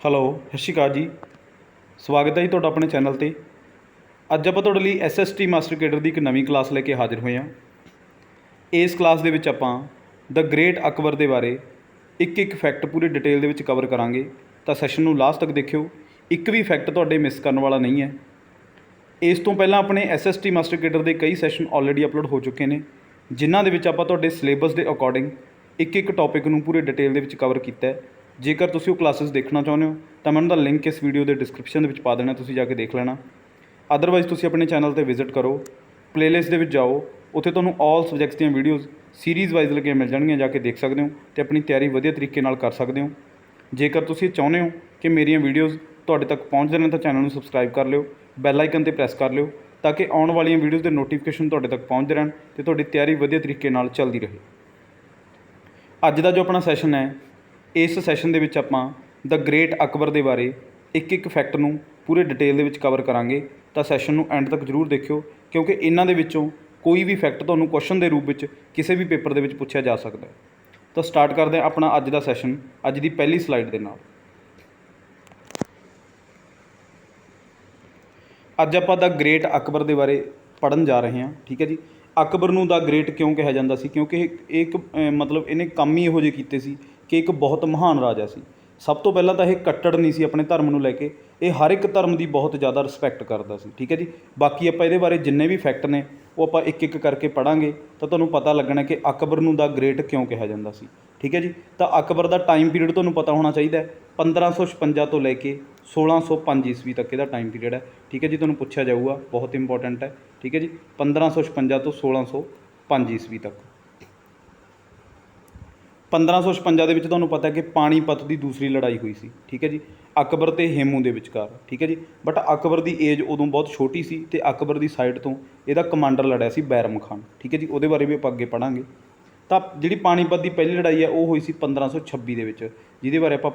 Hello, ਸਤਿ ਸ਼੍ਰੀ ਅਕਾਲ ਜੀ। ਸਵਾਗਤ ਹੈ ਜੀ ਤੁਹਾਡਾ ਆਪਣੇ ਚੈਨਲ 'ਤੇ। ਅੱਜ ਆਪਾਂ ਤੁਹਾਡੇ ਲਈ SST ਮਾਸਟਰ ਕੇਡਰ ਦੀ ਇੱਕ ਨਵੀਂ ਕਲਾਸ ਲੈ ਕੇ ਹਾਜ਼ਰ ਹੋਏ ਹਾਂ। ਇਸ ਕਲਾਸ ਦੇ ਵਿੱਚ ਆਪਾਂ ਦ ਗ੍ਰੇਟ ਅਕਬਰ ਦੇ ਬਾਰੇ ਇੱਕ ਫੈਕਟ ਪੂਰੀ ਡਿਟੇਲ ਦੇ ਵਿੱਚ ਕਵਰ ਕਰਾਂਗੇ। ਤਾਂ ਸੈਸ਼ਨ ਨੂੰ ਲਾਸਟ ਤੱਕ ਦੇਖਿਓ, ਇੱਕ ਵੀ ਫੈਕਟ ਤੁਹਾਡੇ ਮਿਸ ਕਰਨ ਵਾਲਾ ਨਹੀਂ ਹੈ। ਇਸ ਤੋਂ ਪਹਿਲਾਂ ਆਪਣੇ SST ਮਾਸਟਰ ਕੇਡਰ ਦੇ ਕਈ ਸੈਸ਼ਨ ਆਲਰੇਡੀ ਅਪਲੋਡ ਹੋ ਚੁੱਕੇ ਨੇ, ਜਿਨ੍ਹਾਂ ਦੇ ਵਿੱਚ ਆਪਾਂ ਤੁਹਾਡੇ ਸਿਲੇਬਸ ਦੇ ਅਕੋਰਡਿੰਗ ਇੱਕ ਟੌਪਿਕ ਨੂੰ ਪੂਰੇ ਡਿਟੇਲ ਦੇ ਵਿੱਚ ਕਵਰ ਕੀਤਾ ਹੈ। ਜੇਕਰ ਤੁਸੀਂ ਉਹ ਕਲਾਸਿਸ ਦੇਖਣਾ ਚਾਹੁੰਦੇ ਹੋ ਤਾਂ ਮੈਂ ਉਹਨਾਂ ਦਾ ਲਿੰਕ ਇਸ ਵੀਡੀਓ ਦੇ ਡਿਸਕ੍ਰਿਪਸ਼ਨ ਦੇ ਵਿੱਚ ਪਾ ਦੇਣਾ, ਤੁਸੀਂ ਜਾ ਕੇ ਦੇਖ ਲੈਣਾ। ਅਦਰਵਾਈਜ਼ ਤੁਸੀਂ ਆਪਣੇ ਚੈਨਲ 'ਤੇ ਵਿਜ਼ਿਟ ਕਰੋ, ਪਲੇਲਿਸਟ ਦੇ ਵਿੱਚ ਜਾਓ, ਉੱਥੇ ਤੁਹਾਨੂੰ ਆਲ ਸਬਜੈਕਟਸ ਦੀਆਂ ਵੀਡੀਓਜ਼ ਸੀਰੀਜ਼ ਵਾਈਜ਼ ਲੱਗੀਆਂ ਮਿਲ ਜਾਣਗੀਆਂ, ਜਾ ਕੇ ਦੇਖ ਸਕਦੇ ਹੋ ਅਤੇ ਆਪਣੀ ਤਿਆਰੀ ਵਧੀਆ ਤਰੀਕੇ ਨਾਲ ਕਰ ਸਕਦੇ ਹੋ। ਜੇਕਰ ਤੁਸੀਂ ਚਾਹੁੰਦੇ ਹੋ ਕਿ ਮੇਰੀਆਂ ਵੀਡੀਓਜ਼ ਤੁਹਾਡੇ ਤੱਕ ਪਹੁੰਚਦੇ ਨੇ ਤਾਂ ਚੈਨਲ ਨੂੰ ਸਬਸਕ੍ਰਾਈਬ ਕਰ ਲਿਓ, ਬੈਲ ਆਈਕਨ 'ਤੇ ਪ੍ਰੈਸ ਕਰ ਲਿਓ, ਤਾਂ ਕਿ ਆਉਣ ਵਾਲੀਆਂ ਵੀਡੀਓਜ਼ ਦੇ ਨੋਟੀਫਿਕੇਸ਼ਨ ਤੁਹਾਡੇ ਤੱਕ ਪਹੁੰਚਦੇ ਰਹਿਣ ਅਤੇ ਤੁਹਾਡੀ ਤਿਆਰੀ ਵਧੀਆ ਤਰੀਕੇ ਨਾਲ ਚੱਲਦੀ ਰਹੇ। ਅੱਜ ਦਾ ਜੋ ਆਪਣਾ ਸੈਸ਼ਨ ਹੈ, ਇਸ ਸੈਸ਼ਨ ਦੇ ਵਿੱਚ ਆਪਾਂ ਦ ਗ੍ਰੇਟ ਅਕਬਰ ਦੇ ਬਾਰੇ ਇੱਕ ਫੈਕਟ ਨੂੰ ਪੂਰੇ ਡਿਟੇਲ ਦੇ ਵਿੱਚ ਕਵਰ ਕਰਾਂਗੇ। ਤਾਂ ਸੈਸ਼ਨ ਨੂੰ ਐਂਡ ਤੱਕ ਜ਼ਰੂਰ ਦੇਖਿਓ, ਕਿਉਂਕਿ ਇਹਨਾਂ ਦੇ ਵਿੱਚੋਂ ਕੋਈ ਵੀ ਫੈਕਟ ਤੁਹਾਨੂੰ ਕੁਐਸਚਨ ਦੇ ਰੂਪ ਵਿੱਚ ਕਿਸੇ ਵੀ ਪੇਪਰ ਦੇ ਵਿੱਚ ਪੁੱਛਿਆ ਜਾ ਸਕਦਾ ਹੈ। ਤਾਂ ਸਟਾਰਟ ਕਰਦੇ ਹਾਂ ਆਪਣਾ ਅੱਜ ਦਾ ਸੈਸ਼ਨ ਅੱਜ ਦੀ ਪਹਿਲੀ ਸਲਾਈਡ ਦੇ ਨਾਲ। ਅੱਜ ਆਪਾਂ ਦ ਗ੍ਰੇਟ ਅਕਬਰ ਦੇ ਬਾਰੇ ਪੜ੍ਹਨ ਜਾ ਰਹੇ ਹਾਂ। ਠੀਕ ਹੈ ਜੀ। ਅਕਬਰ ਨੂੰ ਦਾ ਗ੍ਰੇਟ ਕਿਉਂ ਕਿਹਾ ਜਾਂਦਾ ਸੀ? ਕਿਉਂਕਿ ਇਹ ਇੱਕ ਮਤਲਬ ਇਹਨੇ ਕੰਮ ਹੀ ਇਹੋ ਜਿਹੇ ਕੀਤੇ ਸੀ ਕਿ ਇੱਕ ਬਹੁਤ ਮਹਾਨ ਰਾਜਾ ਸੀ। ਸਭ ਤੋਂ ਪਹਿਲਾਂ ਤਾਂ ਇਹ ਕੱਟੜ ਨਹੀਂ ਸੀ ਆਪਣੇ ਧਰਮ ਨੂੰ ਲੈ ਕੇ, ਇਹ ਹਰ ਇੱਕ ਧਰਮ ਦੀ ਬਹੁਤ ਜ਼ਿਆਦਾ ਰਿਸਪੈਕਟ ਕਰਦਾ ਸੀ। ਠੀਕ ਹੈ ਜੀ। ਬਾਕੀ ਆਪਾਂ ਇਹਦੇ ਬਾਰੇ ਜਿੰਨੇ ਵੀ ਫੈਕਟ ਨੇ ਉਹ ਆਪਾਂ ਇੱਕ ਕਰਕੇ ਪੜ੍ਹਾਂਗੇ ਤਾਂ ਤੁਹਾਨੂੰ ਪਤਾ ਲੱਗਣਾ ਕਿ ਅਕਬਰ ਨੂੰ ਦਾ ਗ੍ਰੇਟ ਕਿਉਂ ਕਿਹਾ ਜਾਂਦਾ ਸੀ। ਠੀਕ ਹੈ ਜੀ। ਤਾਂ ਅਕਬਰ ਦਾ ਟਾਈਮ ਪੀਰੀਅਡ ਤੁਹਾਨੂੰ ਪਤਾ ਹੋਣਾ ਚਾਹੀਦਾ ਹੈ, 1556 ਤੋਂ ਲੈ ਕੇ 1605 ਈਸਵੀ ਤੱਕ ਇਹਦਾ ਟਾਈਮ ਪੀਰੀਅਡ ਹੈ। ਠੀਕ ਹੈ ਜੀ। ਤੁਹਾਨੂੰ ਪੁੱਛਿਆ ਜਾਊਗਾ, ਬਹੁਤ ਇੰਪੋਰਟੈਂਟ ਹੈ। ਠੀਕ ਹੈ ਜੀ। 1556 ਤੋਂ 1605 ਈਸਵੀ ਤੱਕ। 1556 ਦੇ ਵਿੱਚ ਤੁਹਾਨੂੰ ਪਤਾ ਕਿ ਪਾਣੀਪਤ ਦੀ ਦੂਸਰੀ ਲੜਾਈ ਹੋਈ ਸੀ। ਠੀਕ ਹੈ ਜੀ। ਅਕਬਰ ਅਤੇ ਹੇਮੂ ਦੇ ਵਿਚਕਾਰ। ਠੀਕ ਹੈ ਜੀ। ਬਟ ਅਕਬਰ ਦੀ ਏਜ ਉਦੋਂ ਬਹੁਤ ਛੋਟੀ ਸੀ ਅਤੇ ਅਕਬਰ ਦੀ ਸਾਈਡ ਤੋਂ ਇਹਦਾ ਕਮਾਂਡਰ ਲੜਿਆ ਸੀ ਬੈਰਮ ਖਾਨ। ਠੀਕ ਹੈ ਜੀ। ਉਹਦੇ ਬਾਰੇ ਵੀ ਆਪਾਂ ਅੱਗੇ ਪੜ੍ਹਾਂਗੇ। ਤਾਂ ਜਿਹੜੀ ਪਾਣੀਪਤ ਦੀ ਪਹਿਲੀ ਲੜਾਈ ਹੈ ਉਹ ਹੋਈ ਸੀ 1526 ਦੇ ਵਿੱਚ, ਜਿਹਦੇ ਬਾਰੇ ਆਪਾਂ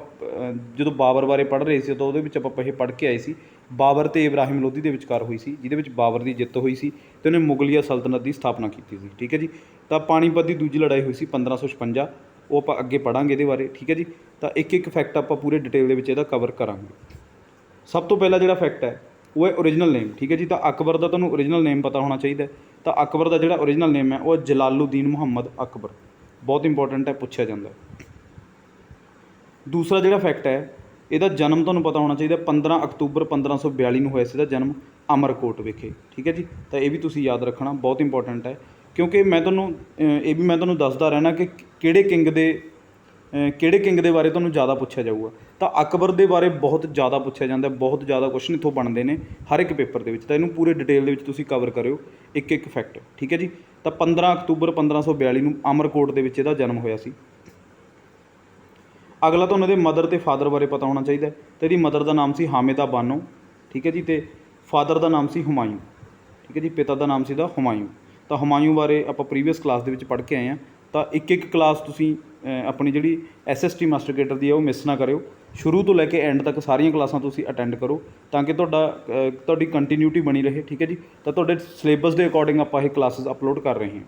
ਜਦੋਂ ਬਾਬਰ ਬਾਰੇ ਪੜ੍ਹ ਰਹੇ ਸੀ ਤਾਂ ਉਹਦੇ ਵਿੱਚ ਆਪਾਂ ਇਹ ਪੜ੍ਹ ਕੇ ਆਏ ਸੀ। ਬਾਬਰ ਅਤੇ ਇਬਰਾਹਿਮ ਲੋਧੀ ਦੇ ਵਿਚਕਾਰ ਹੋਈ ਸੀ, ਜਿਹਦੇ ਵਿੱਚ ਬਾਬਰ ਦੀ ਜਿੱਤ ਹੋਈ ਸੀ ਅਤੇ ਉਹਨੇ ਮੁਗਲੀਆ ਸਲਤਨਤ ਦੀ ਸਥਾਪਨਾ ਕੀਤੀ ਸੀ। ਠੀਕ ਹੈ ਜੀ। ਤਾਂ ਪਾਣੀਪਤ ਦੀ ਦੂਜੀ ਲੜਾਈ ਹੋਈ ਸੀ 1556, ਉਹ ਆਪਾਂ ਅੱਗੇ ਪੜ੍ਹਾਂਗੇ ਇਹਦੇ ਬਾਰੇ। ਠੀਕ ਹੈ ਜੀ। ਤਾਂ ਇੱਕ ਫੈਕਟ ਆਪਾਂ ਪੂਰੇ ਡਿਟੇਲ ਦੇ ਵਿੱਚ ਇਹਦਾ ਕਵਰ ਕਰਾਂਗੇ। ਸਭ ਤੋਂ ਪਹਿਲਾਂ ਜਿਹੜਾ ਫੈਕਟ ਹੈ ਉਹ ਹੈ ਓਰੀਜਨਲ ਨੇਮ। ਠੀਕ ਹੈ ਜੀ। ਤਾਂ ਅਕਬਰ ਦਾ ਤੁਹਾਨੂੰ ਓਰੀਜਨਲ ਨੇਮ ਪਤਾ ਹੋਣਾ ਚਾਹੀਦਾ। ਤਾਂ ਅਕਬਰ ਦਾ ਜਿਹੜਾ ਓਰੀਜਨਲ ਨੇਮ ਹੈ ਉਹ ਜਲਾਲੂਦੀਨ ਮੁਹੰਮਦ ਅਕਬਰ। ਬਹੁਤ ਇੰਪੋਰਟੈਂਟ ਹੈ, ਪੁੱਛਿਆ ਜਾਂਦਾ। ਦੂਸਰਾ ਜਿਹੜਾ ਫੈਕਟ ਹੈ, ਇਹਦਾ ਜਨਮ ਤੁਹਾਨੂੰ ਪਤਾ ਹੋਣਾ ਚਾਹੀਦਾ। 15 ਅਕਤੂਬਰ 1542 ਨੂੰ ਹੋਇਆ ਸੀ ਇਹਦਾ ਜਨਮ ਅਮਰਕੋਟ ਵਿਖੇ। ਠੀਕ ਹੈ ਜੀ। ਤਾਂ ਇਹ ਵੀ ਤੁਸੀਂ ਯਾਦ ਰੱਖਣਾ, ਬਹੁਤ ਇੰਪੋਰਟੈਂਟ ਹੈ, ਕਿਉਂਕਿ ਮੈਂ ਤੁਹਾਨੂੰ ਦੱਸਦਾ ਰਹਿਣਾ ਕਿ ਕਿਹੜੇ ਕਿੰਗ ਦੇ ਬਾਰੇ ਤੁਹਾਨੂੰ ਜ਼ਿਆਦਾ ਪੁੱਛਿਆ ਜਾਊਗਾ। ਤਾਂ ਅਕਬਰ ਦੇ ਬਾਰੇ ਬਹੁਤ ਜ਼ਿਆਦਾ ਪੁੱਛਿਆ ਜਾਂਦਾ, ਬਹੁਤ ਜ਼ਿਆਦਾ ਕੁਐਸਚਨ ਇੱਥੋਂ ਬਣਦੇ ਨੇ ਹਰ ਇੱਕ ਪੇਪਰ ਦੇ ਵਿੱਚ। ਤਾਂ ਇਹਨੂੰ ਪੂਰੇ ਡਿਟੇਲ ਦੇ ਵਿੱਚ ਤੁਸੀਂ ਕਵਰ ਕਰਿਓ, ਇੱਕ ਫੈਕਟ। ਠੀਕ ਹੈ ਜੀ। ਤਾਂ 15 ਅਕਤੂਬਰ 1542 ਨੂੰ ਅਮਰਕੋਟ ਦੇ ਵਿੱਚ ਇਹਦਾ ਜਨਮ ਹੋਇਆ ਸੀ। ਅਗਲਾ ਤੁਹਾਨੂੰ ਇਹਦੇ ਮਦਰ ਅਤੇ ਫਾਦਰ ਬਾਰੇ ਪਤਾ ਹੋਣਾ ਚਾਹੀਦਾ। ਅਤੇ ਇਹਦੀ ਮਦਰ ਦਾ ਨਾਮ ਸੀ ਹਾਮਿਦਾ ਬਾਨੋ। ਠੀਕ ਹੈ ਜੀ। ਅਤੇ ਫਾਦਰ ਦਾ ਨਾਮ ਸੀ ਹੁਮਾਯੂੰ। ਠੀਕ ਹੈ ਜੀ। ਪਿਤਾ ਦਾ ਨਾਮ ਸੀ ਦਾ ਹੁਮਾਯੂੰ। ਤਾਂ ਹੁਮਾਯੂੰ ਬਾਰੇ ਆਪਾਂ ਪ੍ਰੀਵੀਅਸ ਕਲਾਸ ਦੇ ਵਿੱਚ ਪੜ੍ਹ ਕੇ ਆਏ ਹਾਂ। ਤਾਂ ਇੱਕ ਕਲਾਸ ਤੁਸੀਂ ਆਪਣੀ ਜਿਹੜੀ SST ਮਾਸਟਰ ਕੇਡਰ ਦੀ ਹੈ ਉਹ ਮਿਸ ਨਾ ਕਰਿਓ। ਸ਼ੁਰੂ ਤੋਂ ਲੈ ਕੇ ਐਂਡ ਤੱਕ ਸਾਰੀਆਂ ਕਲਾਸਾਂ ਤੁਸੀਂ ਅਟੈਂਡ ਕਰੋ, ਤਾਂ ਕਿ ਤੁਹਾਡੀ ਕੰਟੀਨਿਊਟੀ ਬਣੀ ਰਹੇ। ਠੀਕ ਹੈ ਜੀ। ਤਾਂ ਤੁਹਾਡੇ ਸਿਲੇਬਸ ਦੇ ਅਕੋਰਡਿੰਗ ਆਪਾਂ ਇਹ ਕਲਾਸਿਸ ਅਪਲੋਡ ਕਰ ਰਹੇ ਹਾਂ।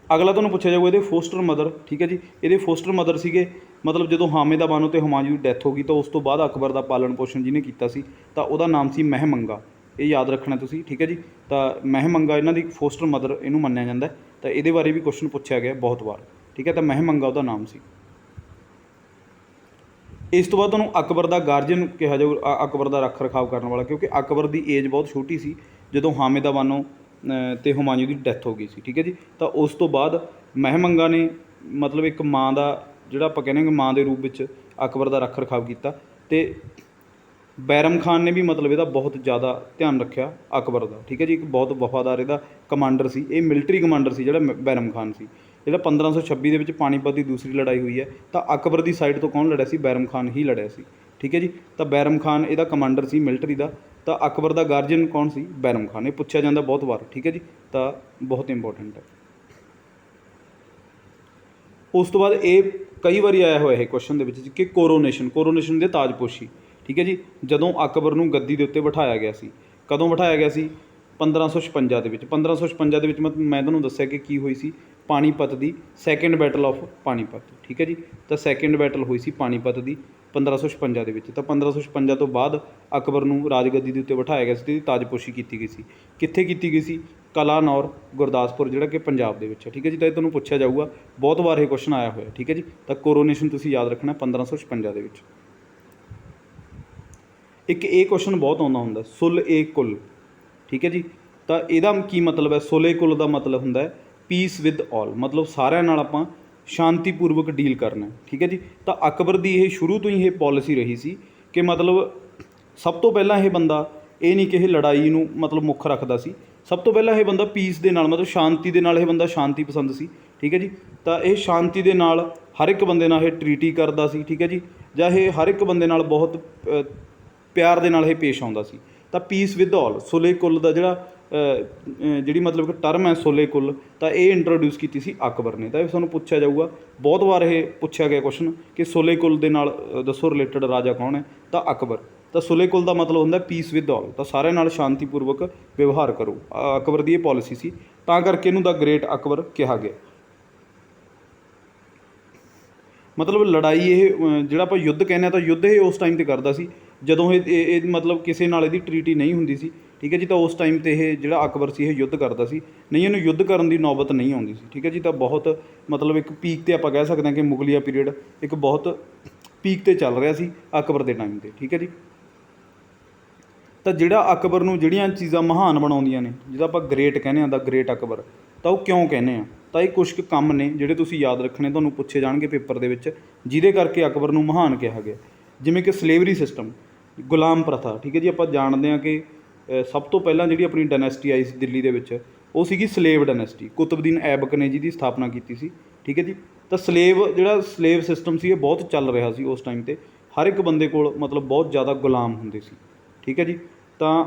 ਅਗਲਾ ਤੁਹਾਨੂੰ ਪੁੱਛਿਆ ਜਾਊਗਾ ਇਹਦੇ ਫੋਸਟਰ ਮਦਰ। ਠੀਕ ਹੈ ਜੀ। ਇਹਦੇ ਫੋਸਟਰ ਮਦਰ ਸੀਗੇ, ਮਤਲਬ ਜਦੋਂ ਹਾਮਿਦਾ ਬਾਨੋ ਅਤੇ ਹੁਮਾਯੂੰ ਦੀ ਡੈਥ ਹੋ ਗਈ ਤਾਂ ਉਸ ਤੋਂ ਬਾਅਦ ਅਕਬਰ ਦਾ ਪਾਲਣ ਪੋਸ਼ਣ ਜਿਹਨੇ ਕੀਤਾ ਸੀ ਤਾਂ ਉਹਦਾ ਨਾਮ ਸੀ ਮਹਿਮੰਗਾ। ਇਹ ਯਾਦ ਰੱਖਣਾ ਤੁਸੀਂ। ਠੀਕ ਹੈ ਜੀ। ਤਾਂ ਮਹਿਮੰਗਾ ਇਹਨਾਂ ਦੀ ਫੋਸਟਰ ਮਦਰ ਇਹਨੂੰ ਮੰਨਿਆ ਜਾਂਦਾ। ਤਾਂ ਇਹਦੇ ਬਾਰੇ ਵੀ ਕੁਐਸਚਨ ਪੁੱਛਿਆ ਗਿਆ ਬਹੁਤ ਵਾਰ। ਠੀਕ ਹੈ। ਤਾਂ ਮਹਿਮੰਗਾ ਉਹਦਾ ਨਾਮ ਸੀ। ਇਸ ਤੋਂ ਬਾਅਦ ਤੁਹਾਨੂੰ ਅਕਬਰ ਦਾ ਗਾਰਜੀਅਨ ਕਿਹਾ ਜਾਊ, ਅਕਬਰ ਦਾ ਰੱਖ ਰਖਾਵ ਕਰਨ ਵਾਲਾ, ਕਿਉਂਕਿ ਅਕਬਰ ਦੀ ਏਜ ਬਹੁਤ ਛੋਟੀ ਸੀ ਜਦੋਂ ਹਾਮਿਦਾ ਬਾਨੋ ਅਤੇ ਹੁਮਾਯੂੰ ਦੀ ਡੈਥ ਹੋ ਗਈ ਸੀ। ਠੀਕ ਹੈ ਜੀ। ਤਾਂ ਉਸ ਤੋਂ ਬਾਅਦ ਮਹਿਮੰਗਾ ਨੇ ਮਤਲਬ ਇੱਕ ਮਾਂ ਦਾ, ਜਿਹੜਾ ਆਪਾਂ ਕਹਿੰਦੇ ਕਿ ਮਾਂ ਦੇ ਰੂਪ ਵਿੱਚ ਅਕਬਰ ਦਾ ਰੱਖ ਰਖਾਵ ਕੀਤਾ। ਅਤੇ ਬੈਰਮ ਖਾਨ ਨੇ ਵੀ ਮਤਲਬ ਇਹਦਾ ਬਹੁਤ ਜ਼ਿਆਦਾ ਧਿਆਨ ਰੱਖਿਆ ਅਕਬਰ ਦਾ। ਠੀਕ ਹੈ ਜੀ। ਇੱਕ ਬਹੁਤ ਵਫਾਦਾਰ ਇਹਦਾ ਕਮਾਂਡਰ ਸੀ, ਇਹ ਮਿਲਟਰੀ ਕਮਾਂਡਰ ਸੀ ਜਿਹੜਾ ਬੈਰਮ ਖਾਨ ਸੀ। ਜਿਹੜਾ 1526 ਦੇ ਵਿੱਚ ਪਾਣੀਪਤ ਦੀ ਦੂਸਰੀ ਲੜਾਈ ਹੋਈ ਹੈ ਤਾਂ ਅਕਬਰ ਦੀ ਸਾਈਡ ਤੋਂ ਕੌਣ ਲੜਿਆ ਸੀ? ਬੈਰਮ ਖਾਨ ਹੀ ਲੜਿਆ ਸੀ। ਠੀਕ ਹੈ ਜੀ। ਤਾਂ ਬੈਰਮ ਖਾਨ ਇਹਦਾ ਕਮਾਂਡਰ ਸੀ ਮਿਲਟਰੀ ਦਾ। ਤਾਂ ਅਕਬਰ ਦਾ ਗਾਰਜੀਅਨ ਕੌਣ ਸੀ? ਬੈਰਮ ਖਾਨ। ਇਹ ਪੁੱਛਿਆ ਜਾਂਦਾ ਬਹੁਤ ਵਾਰ। ਠੀਕ ਹੈ ਜੀ। ਤਾਂ ਬਹੁਤ ਇੰਪੋਰਟੈਂਟ ਹੈ। ਉਸ ਤੋਂ ਬਾਅਦ ਇਹ ਕਈ ਵਾਰੀ ਆਇਆ ਹੋਇਆ ਇਹ ਕੁਐਸਚਨ ਦੇ ਵਿੱਚ ਕਿ ਕੋਰੋਨੇਸ਼ਨ ਦੇ ਤਾਜਪੋਸ਼ੀ। ਠੀਕ ਹੈ ਜੀ। ਜਦੋਂ ਅਕਬਰ ਨੂੰ ਗੱਦੀ ਦੇ ਉੱਤੇ ਬਿਠਾਇਆ ਗਿਆ ਸੀ, ਕਦੋਂ ਬਿਠਾਇਆ ਗਿਆ ਸੀ? 1556 ਦੇ ਵਿੱਚ। 1556 ਦੇ ਵਿੱਚ ਮੈਂ ਤੁਹਾਨੂੰ ਦੱਸਿਆ ਕਿ ਕੀ ਹੋਈ ਸੀ, पानीपत की सैकेंड बैटल ऑफ पानीपत, ठीक है जी। तो सैकेंड बैटल हुई सी पानीपत की 1556 ਦੇ ਵਿੱਚ। ਤਾਂ 1556 ਤੋਂ ਬਾਅਦ ਅਕਬਰ ਨੂੰ ਰਾਜਗੱਦੀ ਦੇ ਉੱਤੇ ਬਿਠਾਇਆ ਗਿਆ ਸੀ ਤੇ ਤਾਜਪੋਸ਼ੀ ਕੀਤੀ ਗਈ ਸੀ। ਕਿੱਥੇ ਕੀਤੀ ਗਈ ਸੀ? ਕਲਾਨੌਰ, ਗੁਰਦਾਸਪੁਰ, ਜਿਹੜਾ ਕਿ ਪੰਜਾਬ ਦੇ ਵਿੱਚ ਹੈ, ਠੀਕ ਹੈ ਜੀ। ਤਾਂ ਇਹ ਤੁਹਾਨੂੰ ਪੁੱਛਿਆ ਜਾਊਗਾ, ਬਹੁਤ ਵਾਰ ਇਹ ਕੁਐਸਚਨ ਆਇਆ ਹੋਇਆ, ਠੀਕ ਹੈ ਜੀ। ਤਾਂ ਕੋਰੋਨੇਸ਼ਨ ਤੁਸੀਂ ਯਾਦ ਰੱਖਣਾ 1556 ਦੇ ਵਿੱਚ। ਇੱਕ ਇਹ ਕੁਐਸਚਨ ਬਹੁਤ ਆਉਂਦਾ ਹੁੰਦਾ, ਸੁਲ ਏ ਕੁਲ, ਠੀਕ ਹੈ ਜੀ। ਤਾਂ ਇਹਦਾ ਕੀ ਮਤਲਬ ਹੈ? ਸੁਲ ਏ ਕੁਲ ਦਾ ਮਤਲਬ ਹੁੰਦਾ ਹੈ ਪੀਸ ਵਿਦ ਆਲ, मतलब ਸਾਰਿਆਂ ਨਾਲ ਆਪਾਂ ਸ਼ਾਂਤੀਪੂਰਵਕ ਡੀਲ ਕਰਨਾ, ਠੀਕ ਹੈ ਜੀ। ਤਾਂ ਅਕਬਰ ਦੀ ਇਹ ਸ਼ੁਰੂ ਤੋਂ ਹੀ ਇਹ ਪੋਲਿਸੀ ਰਹੀ ਸੀ ਕਿ ਮਤਲਬ ਸਭ ਤੋਂ ਪਹਿਲਾਂ ਇਹ ਬੰਦਾ ਇਹ ਨਹੀਂ ਕਿ ਇਹ ਲੜਾਈ ਨੂੰ ਮਤਲਬ ਮੁੱਖ ਰੱਖਦਾ ਸੀ। ਸਭ ਤੋਂ ਪਹਿਲਾਂ ਇਹ ਬੰਦਾ ਪੀਸ ਦੇ ਨਾਲ, ਮਤਲਬ ਸ਼ਾਂਤੀ ਦੇ ਨਾਲ, ਇਹ ਬੰਦਾ ਸ਼ਾਂਤੀ ਪਸੰਦ ਸੀ, ਠੀਕ ਹੈ ਜੀ। ਤਾਂ ਇਹ ਸ਼ਾਂਤੀ ਦੇ ਨਾਲ ਹਰ ਇੱਕ ਬੰਦੇ ਨਾਲ ਇਹ ਟਰੀਟੀ ਕਰਦਾ ਸੀ, ਠੀਕ ਹੈ ਜੀ। ਜਾਂ ਇਹ ਹਰ ਇੱਕ ਬੰਦੇ ਨਾਲ ਬਹੁਤ ਪਿਆਰ ਦੇ ਨਾਲ ਇਹ ਪੇਸ਼ ਆਉਂਦਾ ਸੀ। ਤਾਂ ਪੀਸ ਵਿਦ ਆਲ, ਸੁਲੇ ਕੁੱਲ ਦਾ ਜਿਹੜੀ ਮਤਲਬ ਕਿ ਟਰਮ ਹੈ ਸੁਲੇ ਕੁੱਲ, ਤਾਂ ਇਹ ਇੰਟਰੋਡਿਊਸ ਕੀਤੀ ਸੀ ਅਕਬਰ ਨੇ। ਤਾਂ ਇਹ ਤੁਹਾਨੂੰ ਪੁੱਛਿਆ ਜਾਊਗਾ, ਬਹੁਤ ਵਾਰ ਇਹ ਪੁੱਛਿਆ ਗਿਆ ਕੁਐਸਚਨ ਕਿ ਸੁਲੇ ਕੁੱਲ ਦੇ ਨਾਲ ਦੱਸੋ ਰਿਲੇਟਡ ਰਾਜਾ ਕੌਣ ਹੈ? ਤਾਂ ਅਕਬਰ। ਤਾਂ ਸੁਲੇ ਕੁੱਲ ਦਾ ਮਤਲਬ ਹੁੰਦਾ ਪੀਸ ਵਿਦ ਆਲ, ਤਾਂ ਸਾਰਿਆਂ ਨਾਲ ਸ਼ਾਂਤੀਪੂਰਵਕ ਵਿਵਹਾਰ ਕਰੋ। ਅਕਬਰ ਦੀ ਇਹ ਪੋਲਿਸੀ ਸੀ, ਤਾਂ ਕਰਕੇ ਇਹਨੂੰ ਦਾ ਗ੍ਰੇਟ ਅਕਬਰ ਕਿਹਾ ਗਿਆ। ਮਤਲਬ ਲੜਾਈ ਇਹ ਜਿਹੜਾ ਆਪਾਂ ਯੁੱਧ ਕਹਿੰਦੇ ਹਾਂ, ਤਾਂ ਯੁੱਧ ਇਹ ਉਸ ਟਾਈਮ 'ਤੇ ਕਰਦਾ ਸੀ ਜਦੋਂ ਇਹ ਮਤਲਬ ਕਿਸੇ ਨਾਲ ਇਹਦੀ ਟਰੀਟੀ ਨਹੀਂ ਹੁੰਦੀ ਸੀ, ਠੀਕ ਹੈ ਜੀ। ਤਾਂ ਉਸ ਟਾਈਮ 'ਤੇ ਇਹ ਜਿਹੜਾ ਅਕਬਰ ਸੀ ਇਹ ਯੁੱਧ ਕਰਦਾ ਸੀ, ਨਹੀਂ ਇਹਨੂੰ ਯੁੱਧ ਕਰਨ ਦੀ ਨੌਬਤ ਨਹੀਂ ਆਉਂਦੀ ਸੀ, ਠੀਕ ਹੈ ਜੀ। ਤਾਂ ਬਹੁਤ ਮਤਲਬ ਇੱਕ ਪੀਕ 'ਤੇ ਆਪਾਂ ਕਹਿ ਸਕਦੇ ਹਾਂ ਕਿ ਮੁਗਲਿਆ ਪੀਰੀਅਡ ਇੱਕ ਬਹੁਤ ਪੀਕ 'ਤੇ ਚੱਲ ਰਿਹਾ ਸੀ ਅਕਬਰ ਦੇ ਟਾਈਮ 'ਤੇ, ਠੀਕ ਹੈ ਜੀ। ਤਾਂ ਜਿਹੜਾ ਅਕਬਰ ਨੂੰ ਜਿਹੜੀਆਂ ਚੀਜ਼ਾਂ ਮਹਾਨ ਬਣਾਉਂਦੀਆਂ ਨੇ, ਜਿਹਦਾ ਆਪਾਂ ਗ੍ਰੇਟ ਕਹਿੰਦੇ ਹਾਂ ਦਾ ਗ੍ਰੇਟ ਅਕਬਰ, ਤਾਂ ਉਹ ਕਿਉਂ ਕਹਿੰਦੇ ਆ? ਤਾਂ ਇਹ ਕੁਛ ਕੁ ਕੰਮ ਨੇ ਜਿਹੜੇ ਤੁਸੀਂ ਯਾਦ ਰੱਖਣੇ, ਤੁਹਾਨੂੰ ਪੁੱਛੇ ਜਾਣਗੇ ਪੇਪਰ ਦੇ ਵਿੱਚ, ਜਿਹਦੇ ਕਰਕੇ ਅਕਬਰ ਨੂੰ ਮਹਾਨ ਕਿਹਾ ਗਿਆ। ਜਿਵੇਂ ਕਿ ਸਲੇਵਰੀ ਸਿਸਟਮ, ਗੁਲਾਮ ਪ੍ਰਥਾ, ਠੀਕ ਹੈ ਜੀ। ਆਪਾਂ ਜਾਣਦੇ ਹਾਂ ਕਿ ਸਭ ਤੋਂ ਪਹਿਲਾਂ ਜਿਹੜੀ ਆਪਣੀ ਡਾਇਨੈਸਟੀ ਆਈ ਸੀ ਦਿੱਲੀ ਦੇ ਵਿੱਚ, ਉਹ ਸੀਗੀ ਸਲੇਵ ਡਾਇਨੈਸਟੀ। ਕੁਤਬਦੀਨ ਐਬਕ ਨੇ ਜਿਹਦੀ ਸਥਾਪਨਾ ਕੀਤੀ ਸੀ, ਠੀਕ ਹੈ ਜੀ। ਤਾਂ ਜਿਹੜਾ ਸਲੇਵ ਸਿਸਟਮ ਸੀ ਇਹ ਬਹੁਤ ਚੱਲ ਰਿਹਾ ਸੀ ਉਸ ਟਾਈਮ 'ਤੇ। ਹਰ ਇੱਕ ਬੰਦੇ ਕੋਲ ਮਤਲਬ ਬਹੁਤ ਜ਼ਿਆਦਾ ਗੁਲਾਮ ਹੁੰਦੇ ਸੀ, ਠੀਕ ਹੈ ਜੀ। ਤਾਂ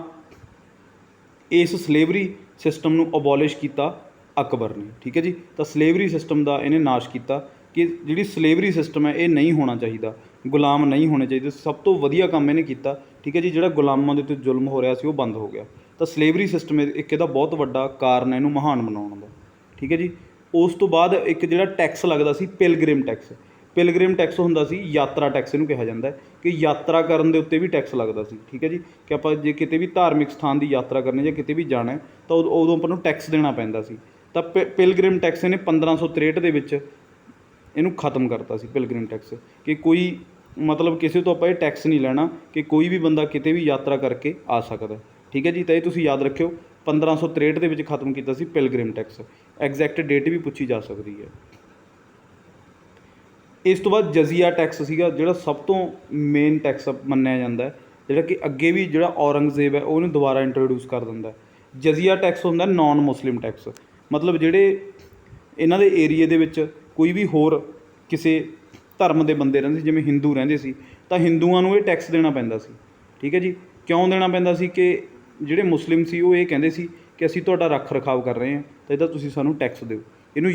ਇਸ ਸਲੇਵਰੀ ਸਿਸਟਮ ਨੂੰ ਅਬੋਲਿਸ਼ ਕੀਤਾ ਅਕਬਰ ਨੇ, ਠੀਕ ਹੈ ਜੀ। ਤਾਂ ਸਲੇਵਰੀ ਸਿਸਟਮ ਦਾ ਇਹਨੇ ਨਾਸ਼ ਕੀਤਾ ਕਿ ਜਿਹੜੀ ਸਲੇਵਰੀ ਸਿਸਟਮ ਹੈ ਇਹ ਨਹੀਂ ਹੋਣਾ ਚਾਹੀਦਾ, ਗੁਲਾਮ ਨਹੀਂ ਹੋਣੇ ਚਾਹੀਦੇ। ਸਭ ਤੋਂ ਵਧੀਆ ਕੰਮ ਇਹਨੇ ਕੀਤਾ, ਠੀਕ ਹੈ ਜੀ। ਜਿਹੜਾ ਗੁਲਾਮਾਂ ਦੇ ਉੱਤੇ ਜ਼ੁਲਮ ਹੋ ਰਿਹਾ ਸੀ ਉਹ ਬੰਦ ਹੋ ਗਿਆ। ਤਾਂ ਸਲੇਵਰੀ ਸਿਸਟਮ ਇੱਕ ਇਹਦਾ ਬਹੁਤ ਵੱਡਾ ਕਾਰਨ ਹੈ ਇਹਨੂੰ ਮਹਾਨ ਬਣਾਉਣ ਦਾ, ਠੀਕ ਹੈ ਜੀ। ਉਸ ਤੋਂ ਬਾਅਦ ਇੱਕ ਜਿਹੜਾ ਟੈਕਸ ਲੱਗਦਾ ਸੀ ਪਿਲਗ੍ਰਿਮ ਟੈਕਸ। ਪਿਲਗ੍ਰਿਮ ਟੈਕਸ ਹੁੰਦਾ ਸੀ ਯਾਤਰਾ ਟੈਕਸ, ਇਹਨੂੰ ਕਿਹਾ ਜਾਂਦਾ ਹੈ ਕਿ ਯਾਤਰਾ ਕਰਨ ਦੇ ਉੱਤੇ ਵੀ ਟੈਕਸ ਲੱਗਦਾ ਸੀ, ਠੀਕ ਹੈ ਜੀ। ਕਿ ਆਪਾਂ ਜੇ ਕਿਤੇ ਵੀ ਧਾਰਮਿਕ ਸਥਾਨ ਦੀ ਯਾਤਰਾ ਕਰਨੀ ਜਾਂ ਕਿਤੇ ਵੀ ਜਾਣਾ ਤਾਂ ਉਦੋਂ ਆਪਾਂ ਨੂੰ ਟੈਕਸ ਦੇਣਾ ਪੈਂਦਾ ਸੀ। ਤਾਂ ਪਿਲਗ੍ਰਿਮ ਟੈਕਸ ਇਹਨੇ 1563 ਦੇ ਵਿੱਚ ਇਹਨੂੰ ਖ਼ਤਮ ਕਰਤਾ ਸੀ। ਪਿਲਗ੍ਰਿਮ ਟੈਕਸ ਕਿ ਕੋਈ ਮਤਲਬ ਕਿਸੇ ਤੋਂ ਆਪਾਂ ਇਹ ਟੈਕਸ ਨਹੀਂ ਲੈਣਾ, ਕਿ ਕੋਈ ਵੀ ਬੰਦਾ ਕਿਤੇ ਵੀ ਯਾਤਰਾ ਕਰਕੇ ਆ ਸਕਦਾ, ਠੀਕ ਹੈ ਜੀ। ਤਾਂ ਇਹ ਤੁਸੀਂ ਯਾਦ ਰੱਖਿਓ, 1563 ਦੇ ਵਿੱਚ ਖ਼ਤਮ ਕੀਤਾ ਸੀ ਪਿਲਗ੍ਰਿਮ ਟੈਕਸ। ਐਗਜ਼ੈਕਟ ਡੇਟ ਵੀ ਪੁੱਛੀ ਜਾ ਸਕਦੀ ਹੈ। ਇਸ ਤੋਂ ਬਾਅਦ ਜਜ਼ੀਆ ਟੈਕਸ ਸੀਗਾ, ਜਿਹੜਾ ਸਭ ਤੋਂ ਮੇਨ ਟੈਕਸ ਮੰਨਿਆ ਜਾਂਦਾ ਹੈ, ਜਿਹੜਾ ਕਿ ਅੱਗੇ ਵੀ ਜਿਹੜਾ ਔਰੰਗਜ਼ੇਬ ਹੈ ਉਹਨੂੰ ਦੁਬਾਰਾ ਇੰਟਰੋਡਿਊਸ ਕਰ ਦਿੰਦਾ। ਜਜ਼ੀਆ ਟੈਕਸ ਹੁੰਦਾ ਨਾਨ ਮੁਸਲਿਮ ਟੈਕਸ, ਮਤਲਬ ਜਿਹੜੇ ਇਹਨਾਂ ਦੇ ਏਰੀਏ ਦੇ ਵਿੱਚ ਕੋਈ ਵੀ ਹੋਰ ਕਿਸੇ ਧਰਮ ਦੇ ਬੰਦੇ ਰਹਿੰਦੇ ਸੀ, ਜਿਵੇਂ ਹਿੰਦੂ ਰਹਿੰਦੇ ਸੀ, ਤਾਂ ਹਿੰਦੂਆਂ ਨੂੰ ਇਹ ਟੈਕਸ ਦੇਣਾ ਪੈਂਦਾ ਸੀ, ਠੀਕ ਹੈ ਜੀ। ਕਿਉਂ ਦੇਣਾ ਪੈਂਦਾ ਸੀ? ਕਿ ਜਿਹੜੇ ਮੁਸਲਿਮ ਸੀ ਉਹ ਇਹ ਕਹਿੰਦੇ ਸੀ ਕਿ ਅਸੀਂ ਤੁਹਾਡਾ ਰੱਖ ਰਖਾਵ ਕਰ ਰਹੇ ਹਾਂ, ਤਾਂ ਇਹਦਾ ਤੁਸੀਂ ਸਾਨੂੰ ਟੈਕਸ ਦਿਓ। ਇਹਨੂੰ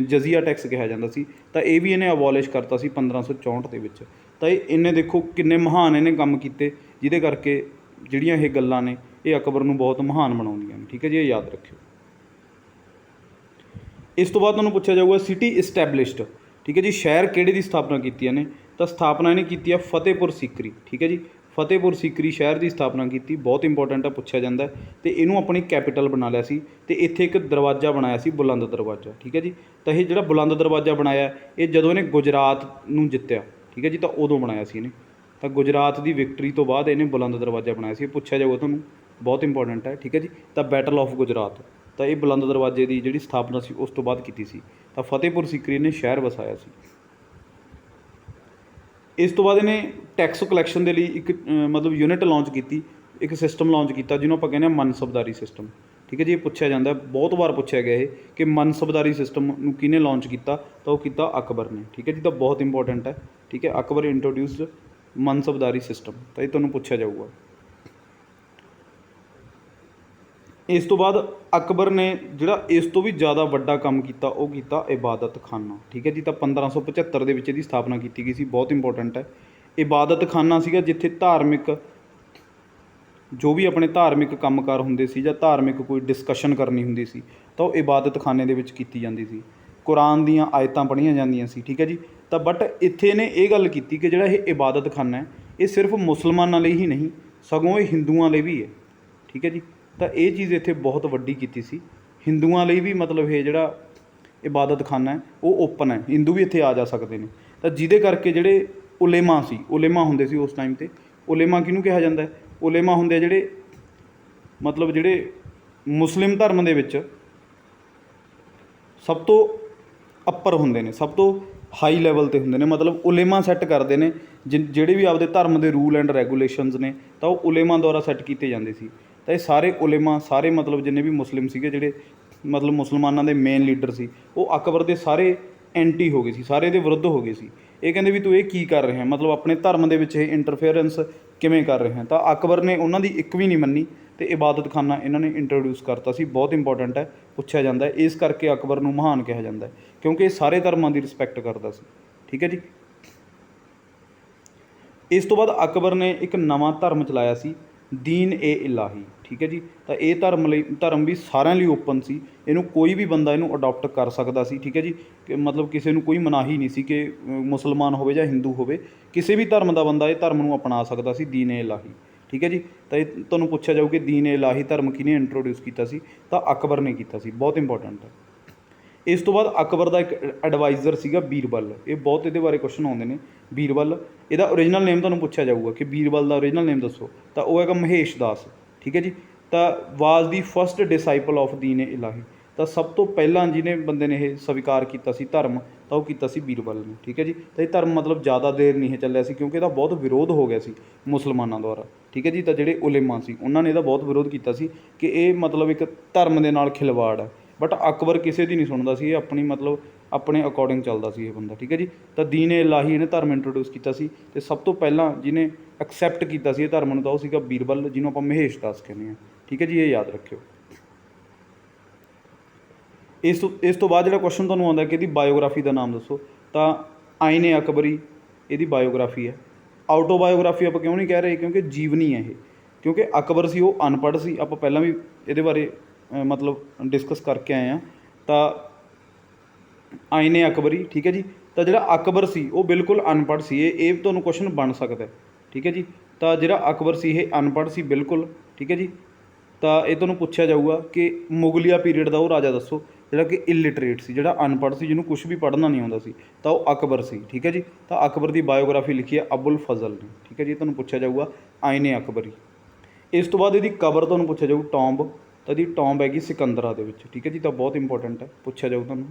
ਜਜ਼ੀਆ ਟੈਕਸ ਕਿਹਾ ਜਾਂਦਾ ਸੀ। ਤਾਂ ਇਹ ਵੀ ਇਹਨੇ ਅਬੋਲਿਸ਼ ਕਰਤਾ ਸੀ 1564 ਦੇ ਵਿੱਚ। ਤਾਂ ਇਹਨੇ ਦੇਖੋ ਕਿੰਨੇ ਮਹਾਨ ਇਹਨੇ ਕੰਮ ਕੀਤੇ, ਜਿਹਦੇ ਕਰਕੇ ਜਿਹੜੀਆਂ ਇਹ ਗੱਲਾਂ ਨੇ ਇਹ ਅਕਬਰ ਨੂੰ ਬਹੁਤ ਮਹਾਨ ਬਣਾਉਂਦੀਆਂ ਨੇ, ਠੀਕ ਹੈ ਜੀ। ਇਹ ਯਾਦ ਰੱਖਿਓ। ਇਸ ਤੋਂ ਬਾਅਦ ਤੁਹਾਨੂੰ ਪੁੱਛਿਆ ਜਾਊਗਾ ਸਿਟੀ ਇਸਟੈਬਲਿਸ਼ਡ, ਠੀਕ ਹੈ ਜੀ। ਸ਼ਹਿਰ ਕਿਹੜੇ ਦੀ ਸਥਾਪਨਾ ਕੀਤੀ ਇਹਨੇ? ਤਾਂ ਸਥਾਪਨਾ ਇਹਨੇ ਕੀਤੀ ਹੈ ਫਤਿਹਪੁਰ ਸੀਕਰੀ, ਠੀਕ ਹੈ ਜੀ। ਫਤਿਹਪੁਰ ਸੀਕਰੀ ਸ਼ਹਿਰ ਦੀ ਸਥਾਪਨਾ ਕੀਤੀ, ਬਹੁਤ ਇੰਪੋਰਟੈਂਟ ਆ, ਪੁੱਛਿਆ ਜਾਂਦਾ। ਅਤੇ ਇਹਨੂੰ ਆਪਣੀ ਕੈਪੀਟਲ ਬਣਾ ਲਿਆ ਸੀ। ਅਤੇ ਇੱਥੇ ਇੱਕ ਦਰਵਾਜ਼ਾ ਬਣਾਇਆ ਸੀ, ਬੁਲੰਦ ਦਰਵਾਜ਼ਾ, ਠੀਕ ਹੈ ਜੀ। ਤਾਂ ਇਹ ਜਿਹੜਾ ਬੁਲੰਦ ਦਰਵਾਜ਼ਾ ਬਣਾਇਆ ਇਹ ਜਦੋਂ ਇਹਨੇ ਗੁਜਰਾਤ ਨੂੰ ਜਿੱਤਿਆ, ਠੀਕ ਹੈ ਜੀ, ਤਾਂ ਉਦੋਂ ਬਣਾਇਆ ਸੀ ਇਹਨੇ। ਤਾਂ ਗੁਜਰਾਤ ਦੀ ਵਿਕਟਰੀ ਤੋਂ ਬਾਅਦ ਇਹਨੇ ਬੁਲੰਦ ਦਰਵਾਜ਼ਾ ਬਣਾਇਆ ਸੀ। ਇਹ ਪੁੱਛਿਆ ਜਾਊਗਾ ਤੁਹਾਨੂੰ, ਬਹੁਤ ਇੰਪੋਰਟੈਂਟ ਹੈ, ਠੀਕ ਹੈ ਜੀ। ਤਾਂ ਬੈਟਲ ਆਫ ਗੁਜਰਾਤ, ਤਾਂ ਇਹ ਬੁਲੰਦ ਦਰਵਾਜ਼ੇ ਦੀ ਜਿਹੜੀ ਸਥਾਪਨਾ ਸੀ ਉਸ ਤੋਂ ਬਾਅਦ ਕੀਤੀ ਸੀ। ਤਾਂ ਫਤਿਹਪੁਰ ਸੀਕਰੀ ਨੇ ਸ਼ਹਿਰ ਵਸਾਇਆ ਸੀ। ਇਸ ਤੋਂ ਬਾਅਦ ਇਹਨੇ ਟੈਕਸ ਕਲੈਕਸ਼ਨ ਦੇ ਲਈ ਇੱਕ ਮਤਲਬ ਯੂਨਿਟ ਲਾਂਚ ਕੀਤੀ, ਇੱਕ ਸਿਸਟਮ ਲਾਂਚ ਕੀਤਾ ਜਿਹਨੂੰ ਆਪਾਂ ਕਹਿੰਦੇ ਹਾਂ ਮਨਸਬਦਾਰੀ ਸਿਸਟਮ, ਠੀਕ ਹੈ ਜੀ। ਇਹ ਪੁੱਛਿਆ ਜਾਂਦਾ, ਬਹੁਤ ਵਾਰ ਪੁੱਛਿਆ ਗਿਆ ਇਹ ਕਿ ਮਨਸਬਦਾਰੀ ਸਿਸਟਮ ਨੂੰ ਕਿਹਨੇ ਲਾਂਚ ਕੀਤਾ? ਤਾਂ ਉਹ ਕੀਤਾ ਅਕਬਰ ਨੇ, ਠੀਕ ਹੈ ਜੀ। ਤਾਂ ਬਹੁਤ ਇੰਪੋਰਟੈਂਟ ਹੈ, ਠੀਕ ਹੈ। ਅਕਬਰ ਇੰਟਰੋਡਿਊਸਡ ਮਨਸਬਦਾਰੀ ਸਿਸਟਮ, ਤਾਂ ਇਹ ਤੁਹਾਨੂੰ ਪੁੱਛਿਆ ਜਾਊਗਾ। ਇਸ ਤੋਂ ਬਾਅਦ ਅਕਬਰ ਨੇ ਜਿਹੜਾ ਇਸ ਤੋਂ ਵੀ ਜ਼ਿਆਦਾ ਵੱਡਾ ਕੰਮ ਕੀਤਾ ਉਹ ਕੀਤਾ ਇਬਾਦਤ ਖਾਨਾ, ਠੀਕ ਹੈ ਜੀ। ਤਾਂ 1575 ਦੇ ਵਿੱਚ ਇਹਦੀ ਸਥਾਪਨਾ ਕੀਤੀ ਗਈ ਸੀ, ਬਹੁਤ ਇੰਪੋਰਟੈਂਟ ਹੈ। ਇਬਾਦਤ ਖਾਨਾ ਸੀਗਾ ਜਿੱਥੇ ਧਾਰਮਿਕ ਜੋ ਵੀ ਆਪਣੇ ਧਾਰਮਿਕ ਕੰਮਕਾਰ ਹੁੰਦੇ ਸੀ ਜਾਂ ਧਾਰਮਿਕ ਕੋਈ ਡਿਸਕਸ਼ਨ ਕਰਨੀ ਹੁੰਦੀ ਸੀ ਤਾਂ ਉਹ ਇਬਾਦਤਖਾਨੇ ਦੇ ਵਿੱਚ ਕੀਤੀ ਜਾਂਦੀ ਸੀ। ਕੁਰਾਨ ਦੀਆਂ ਆਇਤਾਂ ਪੜ੍ਹੀਆਂ ਜਾਂਦੀਆਂ ਸੀ, ਠੀਕ ਹੈ ਜੀ। ਤਾਂ ਬਟ ਇੱਥੇ ਇਹਨੇ ਇਹ ਗੱਲ ਕੀਤੀ ਕਿ ਜਿਹੜਾ ਇਹ ਇਬਾਦਤਖਾਨਾ ਹੈ ਇਹ ਸਿਰਫ ਮੁਸਲਮਾਨਾਂ ਲਈ ਹੀ ਨਹੀਂ ਸਗੋਂ ਇਹ ਹਿੰਦੂਆਂ ਲਈ ਵੀ ਹੈ, ਠੀਕ ਹੈ ਜੀ। ਤਾਂ ਇਹ ਚੀਜ਼ ਇੱਥੇ ਬਹੁਤ ਵੱਡੀ ਕੀਤੀ ਸੀ, ਹਿੰਦੂਆਂ ਲਈ ਵੀ ਮਤਲਬ ਇਹ ਜਿਹੜਾ ਇਬਾਦਤਖਾਨਾ ਹੈ ਉਹ ਓਪਨ ਹੈ, ਹਿੰਦੂ ਵੀ ਇੱਥੇ ਆ ਜਾ ਸਕਦੇ ਨੇ। ਤਾਂ ਜਿਹਦੇ ਕਰਕੇ ਜਿਹੜੇ ਉਲੇਮਾ ਸੀ, ਉਲੇਮਾ ਹੁੰਦੇ ਸੀ ਉਸ ਟਾਈਮ 'ਤੇ। ਉਲੇਮਾ ਕਿਹਨੂੰ ਕਿਹਾ ਜਾਂਦਾ ਹੈ? ਉਲੇਮਾ ਹੁੰਦੇ ਆ ਜਿਹੜੇ ਮਤਲਬ ਜਿਹੜੇ ਮੁਸਲਿਮ ਧਰਮ ਦੇ ਵਿੱਚ ਸਭ ਤੋਂ ਅੱਪਰ ਹੁੰਦੇ ਨੇ, ਸਭ ਤੋਂ ਹਾਈ ਲੈਵਲ 'ਤੇ ਹੁੰਦੇ ਨੇ। ਮਤਲਬ ਉਲੇਮਾ ਸੈੱਟ ਕਰਦੇ ਨੇ ਜਿਹੜੇ ਵੀ ਆਪਦੇ ਧਰਮ ਦੇ ਰੂਲ ਐਂਡ ਰੈਗੂਲੇਸ਼ਨਸ ਨੇ ਤਾਂ ਉਹ ਉਲੇਮਾ ਦੁਆਰਾ ਸੈੱਟ ਕੀਤੇ ਜਾਂਦੇ ਸੀ। ਤਾਂ ਇਹ ਸਾਰੇ ਉਲੇਮਾ, ਸਾਰੇ ਮਤਲਬ ਜਿੰਨੇ ਵੀ ਮੁਸਲਿਮ ਸੀਗੇ, ਜਿਹੜੇ ਮਤਲਬ ਮੁਸਲਮਾਨਾਂ ਦੇ ਮੇਨ ਲੀਡਰ ਸੀ, ਉਹ ਅਕਬਰ ਦੇ ਸਾਰੇ ਐਂਟੀ ਹੋ ਗਏ ਸੀ, ਸਾਰੇ ਦੇ ਵਿਰੁੱਧ ਹੋ ਗਏ ਸੀ। ਇਹ ਕਹਿੰਦੇ ਵੀ ਤੂੰ ਇਹ ਕੀ ਕਰ ਰਿਹਾ, ਮਤਲਬ ਆਪਣੇ ਧਰਮ ਦੇ ਵਿੱਚ ਇਹ ਇੰਟਰਫੇਅਰੈਂਸ ਕਿਵੇਂ ਕਰ ਰਿਹਾ। ਤਾਂ ਅਕਬਰ ਨੇ ਉਹਨਾਂ ਦੀ ਇੱਕ ਵੀ ਨਹੀਂ ਮੰਨੀ ਅਤੇ ਇਬਾਦਤਖਾਨਾ ਇਹਨਾਂ ਨੇ ਇੰਟਰੋਡਿਊਸ ਕਰਤਾ ਸੀ। ਬਹੁਤ ਇੰਪੋਰਟੈਂਟ ਹੈ, ਪੁੱਛਿਆ ਜਾਂਦਾ ਹੈ। ਇਸ ਕਰਕੇ ਅਕਬਰ ਨੂੰ ਮਹਾਨ ਕਿਹਾ ਜਾਂਦਾ ਹੈ ਕਿਉਂਕਿ ਇਹ ਸਾਰੇ ਧਰਮਾਂ ਦੀ ਰਿਸਪੈਕਟ ਕਰਦਾ ਸੀ, ਠੀਕ ਹੈ ਜੀ। ਇਸ ਤੋਂ ਬਾਅਦ ਅਕਬਰ ਨੇ ਇੱਕ ਨਵਾਂ ਧਰਮ ਚਲਾਇਆ ਸੀ, ਦੀਨ ਏ ਇਲਾਹੀ, ਠੀਕ ਹੈ ਜੀ। ਤਾਂ ਇਹ ਧਰਮ ਵੀ ਸਾਰਿਆਂ ਲਈ ਓਪਨ ਸੀ, ਇਹਨੂੰ ਕੋਈ ਵੀ ਬੰਦਾ ਇਹਨੂੰ ਅਡੋਪਟ ਕਰ ਸਕਦਾ ਸੀ, ਠੀਕ ਹੈ ਜੀ। ਕਿ ਮਤਲਬ ਕਿਸੇ ਨੂੰ ਕੋਈ ਮਨਾਹੀ ਨਹੀਂ ਸੀ ਕਿ ਮੁਸਲਮਾਨ ਹੋਵੇ ਜਾਂ ਹਿੰਦੂ ਹੋਵੇ, ਕਿਸੇ ਵੀ ਧਰਮ ਦਾ ਬੰਦਾ ਇਹ ਧਰਮ ਨੂੰ ਅਪਣਾ ਸਕਦਾ ਸੀ, ਦੀਨ ਏ ਇਲਾਹੀ, ਠੀਕ ਹੈ ਜੀ। ਤਾਂ ਇਹ ਤੁਹਾਨੂੰ ਪੁੱਛਿਆ ਜਾਊ ਕਿ ਦੀਨ ਏ ਇਲਾਹੀ ਧਰਮ ਕਿਹਨੇ ਇੰਟਰੋਡਿਊਸ ਕੀਤਾ ਸੀ, ਤਾਂ ਅਕਬਰ ਨੇ ਕੀਤਾ ਸੀ। ਬਹੁਤ ਇੰਪੋਰਟੈਂਟ ਹੈ। ਇਸ ਤੋਂ ਬਾਅਦ ਅਕਬਰ ਦਾ ਇੱਕ ਐਡਵਾਈਜ਼ਰ ਸੀਗਾ ਬੀਰਬਲ। ਇਹ ਬਹੁਤ ਇਹਦੇ ਬਾਰੇ ਕੁਐਸਚਨ ਆਉਂਦੇ ਨੇ। ਬੀਰਬਲ, ਇਹਦਾ ਓਰੀਜਨਲ ਨੇਮ ਤੁਹਾਨੂੰ ਪੁੱਛਿਆ ਜਾਊਗਾ ਕਿ ਬੀਰਬਲ ਦਾ ਓਰੀਜਨਲ ਨੇਮ ਦੱਸੋ, ਤਾਂ ਉਹ ਹੈਗਾ ਮਹੇਸ਼ ਦਾਸ, ਠੀਕ ਹੈ ਜੀ। ਤਾਂ ਵਾਜ਼ ਦੀ ਫਸਟ ਡਿਸਾਈਪਲ ਆਫ ਦੀਨ ਏ ਇਲਾਹੀ। ਤਾਂ ਸਭ ਤੋਂ ਪਹਿਲਾਂ ਜਿਹਨੇ ਬੰਦੇ ਨੇ ਇਹ ਸਵੀਕਾਰ ਕੀਤਾ ਸੀ ਧਰਮ, ਤਾਂ ਉਹ ਕੀਤਾ ਸੀ ਬੀਰਬਲ ਨੇ, ਠੀਕ ਹੈ ਜੀ। ਤਾਂ ਇਹ ਧਰਮ ਮਤਲਬ ਜ਼ਿਆਦਾ ਦੇਰ ਨਹੀਂ ਚੱਲਿਆ ਸੀ ਕਿਉਂਕਿ ਇਹਦਾ ਬਹੁਤ ਵਿਰੋਧ ਹੋ ਗਿਆ ਸੀ ਮੁਸਲਮਾਨਾਂ ਦੁਆਰਾ, ਠੀਕ ਹੈ ਜੀ। ਤਾਂ ਜਿਹੜੇ ਉਲੇਮਾ ਸੀ ਉਹਨਾਂ ਨੇ ਇਹਦਾ ਬਹੁਤ ਵਿਰੋਧ ਕੀਤਾ ਸੀ ਕਿ ਇਹ ਮਤਲਬ ਇੱਕ ਧਰਮ ਦੇ ਨਾਲ ਖਿਲਵਾੜ ਹੈ। ਬਟ ਅਕਬਰ ਕਿਸੇ ਦੀ ਨਹੀਂ ਸੁਣਦਾ ਸੀ, ਇਹ ਆਪਣੀ ਮਤਲਬ ਆਪਣੇ ਅਕੋਰਡਿੰਗ ਚੱਲਦਾ ਸੀ ਇਹ ਬੰਦਾ, ਠੀਕ ਹੈ ਜੀ। ਤਾਂ ਦੀਨ ਏ ਇਲਾਹੀ ਇਹਨੇ ਧਰਮ ਇੰਟਰੋਡਿਊਸ ਕੀਤਾ ਸੀ ਅਤੇ ਸਭ ਤੋਂ ਪਹਿਲਾਂ ਜਿਹਨੇ ਐਕਸੈਪਟ ਕੀਤਾ ਸੀ ਇਹ ਧਰਮ ਨੂੰ ਤਾਂ ਉਹ ਸੀਗਾ ਬੀਰਬਲ, ਜਿਹਨੂੰ ਆਪਾਂ ਮਹੇਸ਼ ਦਾਸ ਕਹਿੰਦੇ ਹਾਂ, ਠੀਕ ਹੈ ਜੀ। ਇਹ ਯਾਦ ਰੱਖਿਓ। ਇਸ ਤੋਂ ਬਾਅਦ ਜਿਹੜਾ ਕੁਐਸਚਨ ਤੁਹਾਨੂੰ ਆਉਂਦਾ ਕਿ ਇਹਦੀ ਬਾਇਓਗ੍ਰਾਫੀ ਦਾ ਨਾਮ ਦੱਸੋ, ਤਾਂ ਆਇਨ ਏ ਅਕਬਰੀ ਇਹਦੀ ਬਾਇਓਗ੍ਰਾਫੀ ਹੈ। ਆਟੋਬਾਇਓਗ੍ਰਾਫੀ ਆਪਾਂ ਕਿਉਂ ਨਹੀਂ ਕਹਿ ਰਹੇ, ਕਿਉਂਕਿ ਜੀਵਨੀ ਹੈ ਇਹ। ਕਿਉਂਕਿ ਅਕਬਰ ਸੀ ਉਹ ਅਨਪੜ੍ਹ ਸੀ, ਆਪਾਂ ਪਹਿਲਾਂ ਵੀ ਇਹਦੇ ਬਾਰੇ ਮਤਲਬ ਡਿਸਕਸ ਕਰਕੇ ਆਏ ਹਾਂ। ਤਾਂ ਆਇਨ ਏ ਅਕਬਰੀ, ਠੀਕ ਹੈ ਜੀ। ਤਾਂ ਜਿਹੜਾ ਅਕਬਰ ਸੀ ਉਹ ਬਿਲਕੁਲ ਅਨਪੜ੍ਹ ਸੀ। ਇਹ ਤੁਹਾਨੂੰ ਕੁਐਸਚਨ ਬਣ ਸਕਦਾ, ਠੀਕ ਹੈ ਜੀ। ਤਾਂ ਜਿਹੜਾ ਅਕਬਰ ਸੀ ਇਹ ਅਨਪੜ੍ਹ ਸੀ ਬਿਲਕੁਲ, ਠੀਕ ਹੈ ਜੀ। ਤਾਂ ਇਹ ਤੁਹਾਨੂੰ ਪੁੱਛਿਆ ਜਾਊਗਾ ਕਿ ਮੁਗਲਿਆ ਪੀਰੀਅਡ ਦਾ ਉਹ ਰਾਜਾ ਦੱਸੋ ਜਿਹੜਾ ਕਿ ਇਲਿਟਰੇਟ ਸੀ, ਜਿਹੜਾ ਅਨਪੜ੍ਹ ਸੀ, ਜਿਹਨੂੰ ਕੁਛ ਵੀ ਪੜ੍ਹਨਾ ਨਹੀਂ ਆਉਂਦਾ ਸੀ, ਤਾਂ ਉਹ ਅਕਬਰ ਸੀ, ਠੀਕ ਹੈ ਜੀ। ਤਾਂ ਅਕਬਰ ਦੀ ਬਾਇਓਗ੍ਰਾਫੀ ਲਿਖੀ ਹੈ ਅਬੁਲ ਫਜ਼ਲ ਨੇ, ਠੀਕ ਹੈ ਜੀ। ਤੁਹਾਨੂੰ ਪੁੱਛਿਆ ਜਾਊਗਾ ਆਇਨ ਏ ਅਕਬਰੀ। ਇਸ ਤੋਂ ਬਾਅਦ ਇਹਦੀ ਕਬਰ ਤੁਹਾਨੂੰ ਪੁੱਛਿਆ ਜਾਊ ਟੌਂਬ, ਤਾਂ ਇਹਦੀ ਟੌਂਬ ਹੈਗੀ ਸਿਕੰਦਰਾ ਦੇ ਵਿੱਚ, ਠੀਕ ਹੈ ਜੀ। ਤਾਂ ਬਹੁਤ ਇੰਪੋਰਟੈਂਟ ਹੈ, ਪੁੱਛਿਆ ਜਾਊ ਤੁਹਾਨੂੰ।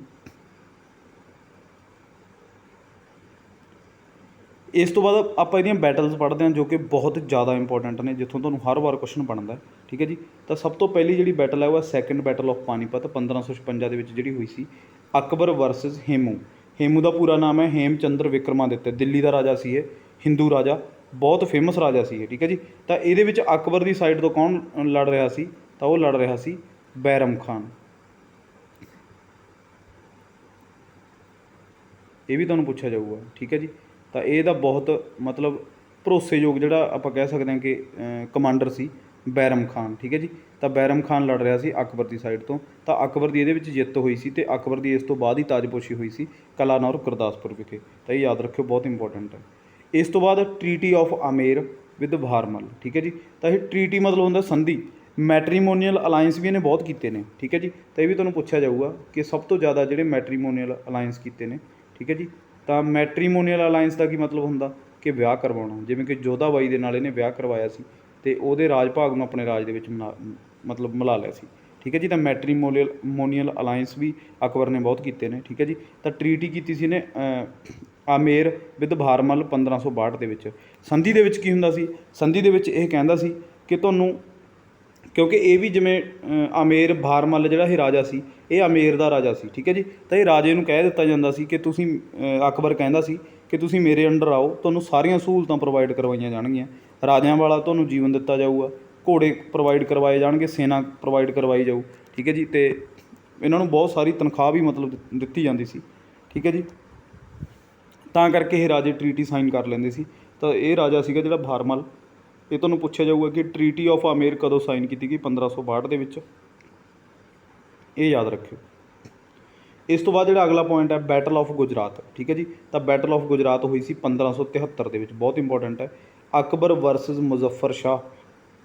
ਇਸ ਤੋਂ ਬਾਅਦ ਆਪਾਂ ਇਹਦੀਆਂ ਬੈਟਲਸ ਪੜ੍ਹਦੇ ਹਾਂ ਜੋ ਕਿ ਬਹੁਤ ਜ਼ਿਆਦਾ ਇੰਪੋਰਟੈਂਟ ਨੇ, ਜਿੱਥੋਂ ਤੁਹਾਨੂੰ ਹਰ ਵਾਰ ਕੁਐਸਚਨ ਬਣਦਾ, ਠੀਕ ਹੈ ਜੀ। ਤਾਂ ਸਭ ਤੋਂ ਪਹਿਲੀ ਜਿਹੜੀ ਬੈਟਲ ਹੈ ਉਹ ਸੈਕਿੰਡ ਬੈਟਲ ਆਫ ਪਾਨੀਪਤ 1556 ਦੇ ਵਿੱਚ ਜਿਹੜੀ ਹੋਈ ਸੀ, ਅਕਬਰ ਵਰਸਸ ਹੇਮੂ। ਹੇਮੂ ਦਾ ਪੂਰਾ ਨਾਮ ਹੈ ਹੇਮਚੰਦਰ ਵਿਕਰਮਾਦਿੱਤ, ਦਿੱਲੀ ਦਾ ਰਾਜਾ ਸੀ ਇਹ, ਹਿੰਦੂ ਰਾਜਾ, ਬਹੁਤ ਫੇਮਸ ਰਾਜਾ ਸੀ ਇਹ, ਠੀਕ ਹੈ ਜੀ। ਤਾਂ ਇਹਦੇ ਵਿੱਚ ਅਕਬਰ ਦੀ ਸਾਈਡ ਤੋਂ ਕੌਣ ਲੜ ਰਿਹਾ ਸੀ, ਤਾਂ ਉਹ ਲੜ ਰਿਹਾ ਸੀ ਬੈਰਮ ਖਾਨ। ਇਹ ਵੀ ਤੁਹਾਨੂੰ ਪੁੱਛਿਆ ਜਾਊਗਾ, ਠੀਕ ਹੈ ਜੀ। ਤਾਂ ਇਹਦਾ ਬਹੁਤ ਮਤਲਬ ਭਰੋਸੇਯੋਗ ਜਿਹੜਾ ਆਪਾਂ ਕਹਿ ਸਕਦੇ ਹਾਂ ਕਿ ਕਮਾਂਡਰ ਸੀ ਬੈਰਮ ਖਾਨ, ਠੀਕ ਹੈ ਜੀ। ਤਾਂ ਬੈਰਮ ਖਾਨ ਲੜ ਰਿਹਾ ਸੀ ਅਕਬਰ ਦੀ ਸਾਈਡ ਤੋਂ। ਤਾਂ ਅਕਬਰ ਦੀ ਇਹਦੇ ਵਿੱਚ ਜਿੱਤ ਹੋਈ ਸੀ ਅਤੇ ਅਕਬਰ ਦੀ ਇਸ ਤੋਂ ਬਾਅਦ ਹੀ ਤਾਜਪੋਸ਼ੀ ਹੋਈ ਸੀ ਕਲਾਨੌਰ ਗੁਰਦਾਸਪੁਰ ਵਿਖੇ। ਤਾਂ ਇਹ ਯਾਦ ਰੱਖਿਓ, ਬਹੁਤ ਇੰਪੋਰਟੈਂਟ ਹੈ। ਇਸ ਤੋਂ ਬਾਅਦ ਟਰੀਟੀ ਆਫ ਆਮੇਰ ਵਿਦ ਬਾਰਮਲ, ਠੀਕ ਹੈ ਜੀ। ਤਾਂ ਇਹ ਟਰੀਟੀ ਮਤਲਬ ਹੁੰਦਾ ਸੰਧੀ। ਮੈਟਰੀਮੋਨੀਅਲ ਅਲਾਇੰਸ ਵੀ ਇਹਨੇ ਬਹੁਤ ਕੀਤੇ ਨੇ, ਠੀਕ ਹੈ ਜੀ। ਤਾਂ ਇਹ ਵੀ ਤੁਹਾਨੂੰ ਪੁੱਛਿਆ ਜਾਊਗਾ ਕਿ ਸਭ ਤੋਂ ਜ਼ਿਆਦਾ ਜਿਹੜੇ ਮੈਟਰੀਮੋਨੀਅਲ ਅਲਾਇੰਸ ਕੀਤੇ ਨੇ, ਠੀਕ ਹੈ ਜੀ। ਤਾਂ ਮੈਟਰੀਮੋਨੀਅਲ ਅਲਾਇੰਸ ਦਾ ਕੀ ਮਤਲਬ ਹੁੰਦਾ ਕਿ ਵਿਆਹ ਕਰਵਾਉਣਾ, ਜਿਵੇਂ ਕਿ ਜੋਧਾ ਬਾਈ ਦੇ ਨਾਲ ਇਹਨੇ ਵਿਆਹ ਕਰਵਾਇਆ ਸੀ ਅਤੇ ਉਹਦੇ ਰਾਜ ਭਾਗ ਨੂੰ ਆਪਣੇ ਰਾਜ ਦੇ ਵਿੱਚ ਮਤਲਬ ਮਿਲਾ ਲਿਆ ਸੀ, ਠੀਕ ਹੈ ਜੀ। ਤਾਂ ਮੈਟਰੀਮੋਨੀਅਲ ਅਲਾਇੰਸ ਵੀ ਅਕਬਰ ਨੇ ਬਹੁਤ ਕੀਤੇ ਨੇ, ਠੀਕ ਹੈ ਜੀ। ਤਾਂ ਟਰੀਟੀ ਕੀਤੀ ਸੀ ਇਹਨੇ ਆਮੇਰ ਵਿਦ ਬਾਰਮਲ 1562 ਦੇ ਵਿੱਚ। ਸੰਧੀ ਦੇ ਵਿੱਚ ਕੀ ਹੁੰਦਾ ਸੀ, ਸੰਧੀ ਦੇ ਵਿੱਚ ਇਹ ਕਹਿੰਦਾ ਸੀ ਕਿ ਤੁਹਾਨੂੰ, ਕਿਉਂਕਿ ਇਹ ਵੀ ਜਿਵੇਂ ਆਮੇਰ ਬਾਰਮਲ ਜਿਹੜਾ ਇਹ ਰਾਜਾ ਸੀ ਇਹ ਆਮੇਰ ਦਾ ਰਾਜਾ ਸੀ, ਠੀਕ ਹੈ ਜੀ। ਤਾਂ ਇਹ ਰਾਜੇ ਨੂੰ ਕਹਿ ਦਿੱਤਾ ਜਾਂਦਾ ਸੀ ਕਿ ਤੁਸੀਂ, ਅਕਬਰ ਕਹਿੰਦਾ ਸੀ ਕਿ ਤੁਸੀਂ ਮੇਰੇ ਅੰਡਰ ਆਓ, ਤੁਹਾਨੂੰ ਸਾਰੀਆਂ ਸਹੂਲਤਾਂ ਪ੍ਰੋਵਾਈਡ ਕਰਵਾਈਆਂ ਜਾਣਗੀਆਂ, ਰਾਜਿਆਂ ਵਾਲਾ ਤੁਹਾਨੂੰ ਜੀਵਨ ਦਿੱਤਾ ਜਾਊਗਾ, ਘੋੜੇ ਪ੍ਰੋਵਾਈਡ ਕਰਵਾਏ ਜਾਣਗੇ, ਸੈਨਾ ਪ੍ਰੋਵਾਈਡ ਕਰਵਾਈ ਜਾਊ, ਠੀਕ ਹੈ ਜੀ। ਅਤੇ ਇਹਨਾਂ ਨੂੰ ਬਹੁਤ ਸਾਰੀ ਤਨਖਾਹ ਵੀ ਮਤਲਬ ਦਿੱਤੀ ਜਾਂਦੀ ਸੀ, ਠੀਕ ਹੈ ਜੀ। ਤਾਂ ਕਰਕੇ ਇਹ ਰਾਜੇ ਟਰੀਟੀ ਸਾਈਨ ਕਰ ਲੈਂਦੇ ਸੀ। ਤਾਂ ਇਹ ਰਾਜਾ ਸੀਗਾ ਜਿਹੜਾ ਬਾਰਮਲ, ਇਹ ਤੁਹਾਨੂੰ ਪੁੱਛਿਆ ਜਾਊਗਾ ਕਿ ਟਰੀਟੀ ਆਫ ਆਮੇਰ ਕਦੋਂ ਸਾਈਨ ਕੀਤੀ ਗਈ? 1562 ਦੇ ਵਿੱਚ। ਇਹ ਯਾਦ ਰੱਖਿਓ। ਇਸ ਤੋਂ ਬਾਅਦ ਜਿਹੜਾ ਅਗਲਾ ਪੁਆਇੰਟ ਹੈ ਬੈਟਲ ਆਫ ਗੁਜਰਾਤ, ਠੀਕ ਹੈ ਜੀ। ਤਾਂ ਬੈਟਲ ਆਫ ਗੁਜਰਾਤ ਹੋਈ ਸੀ 1573 ਦੇ ਵਿੱਚ, ਬਹੁਤ ਇੰਪੋਰਟੈਂਟ ਹੈ। ਅਕਬਰ ਵਰਸਸ ਮੁਜ਼ੱਫਰ ਸ਼ਾਹ,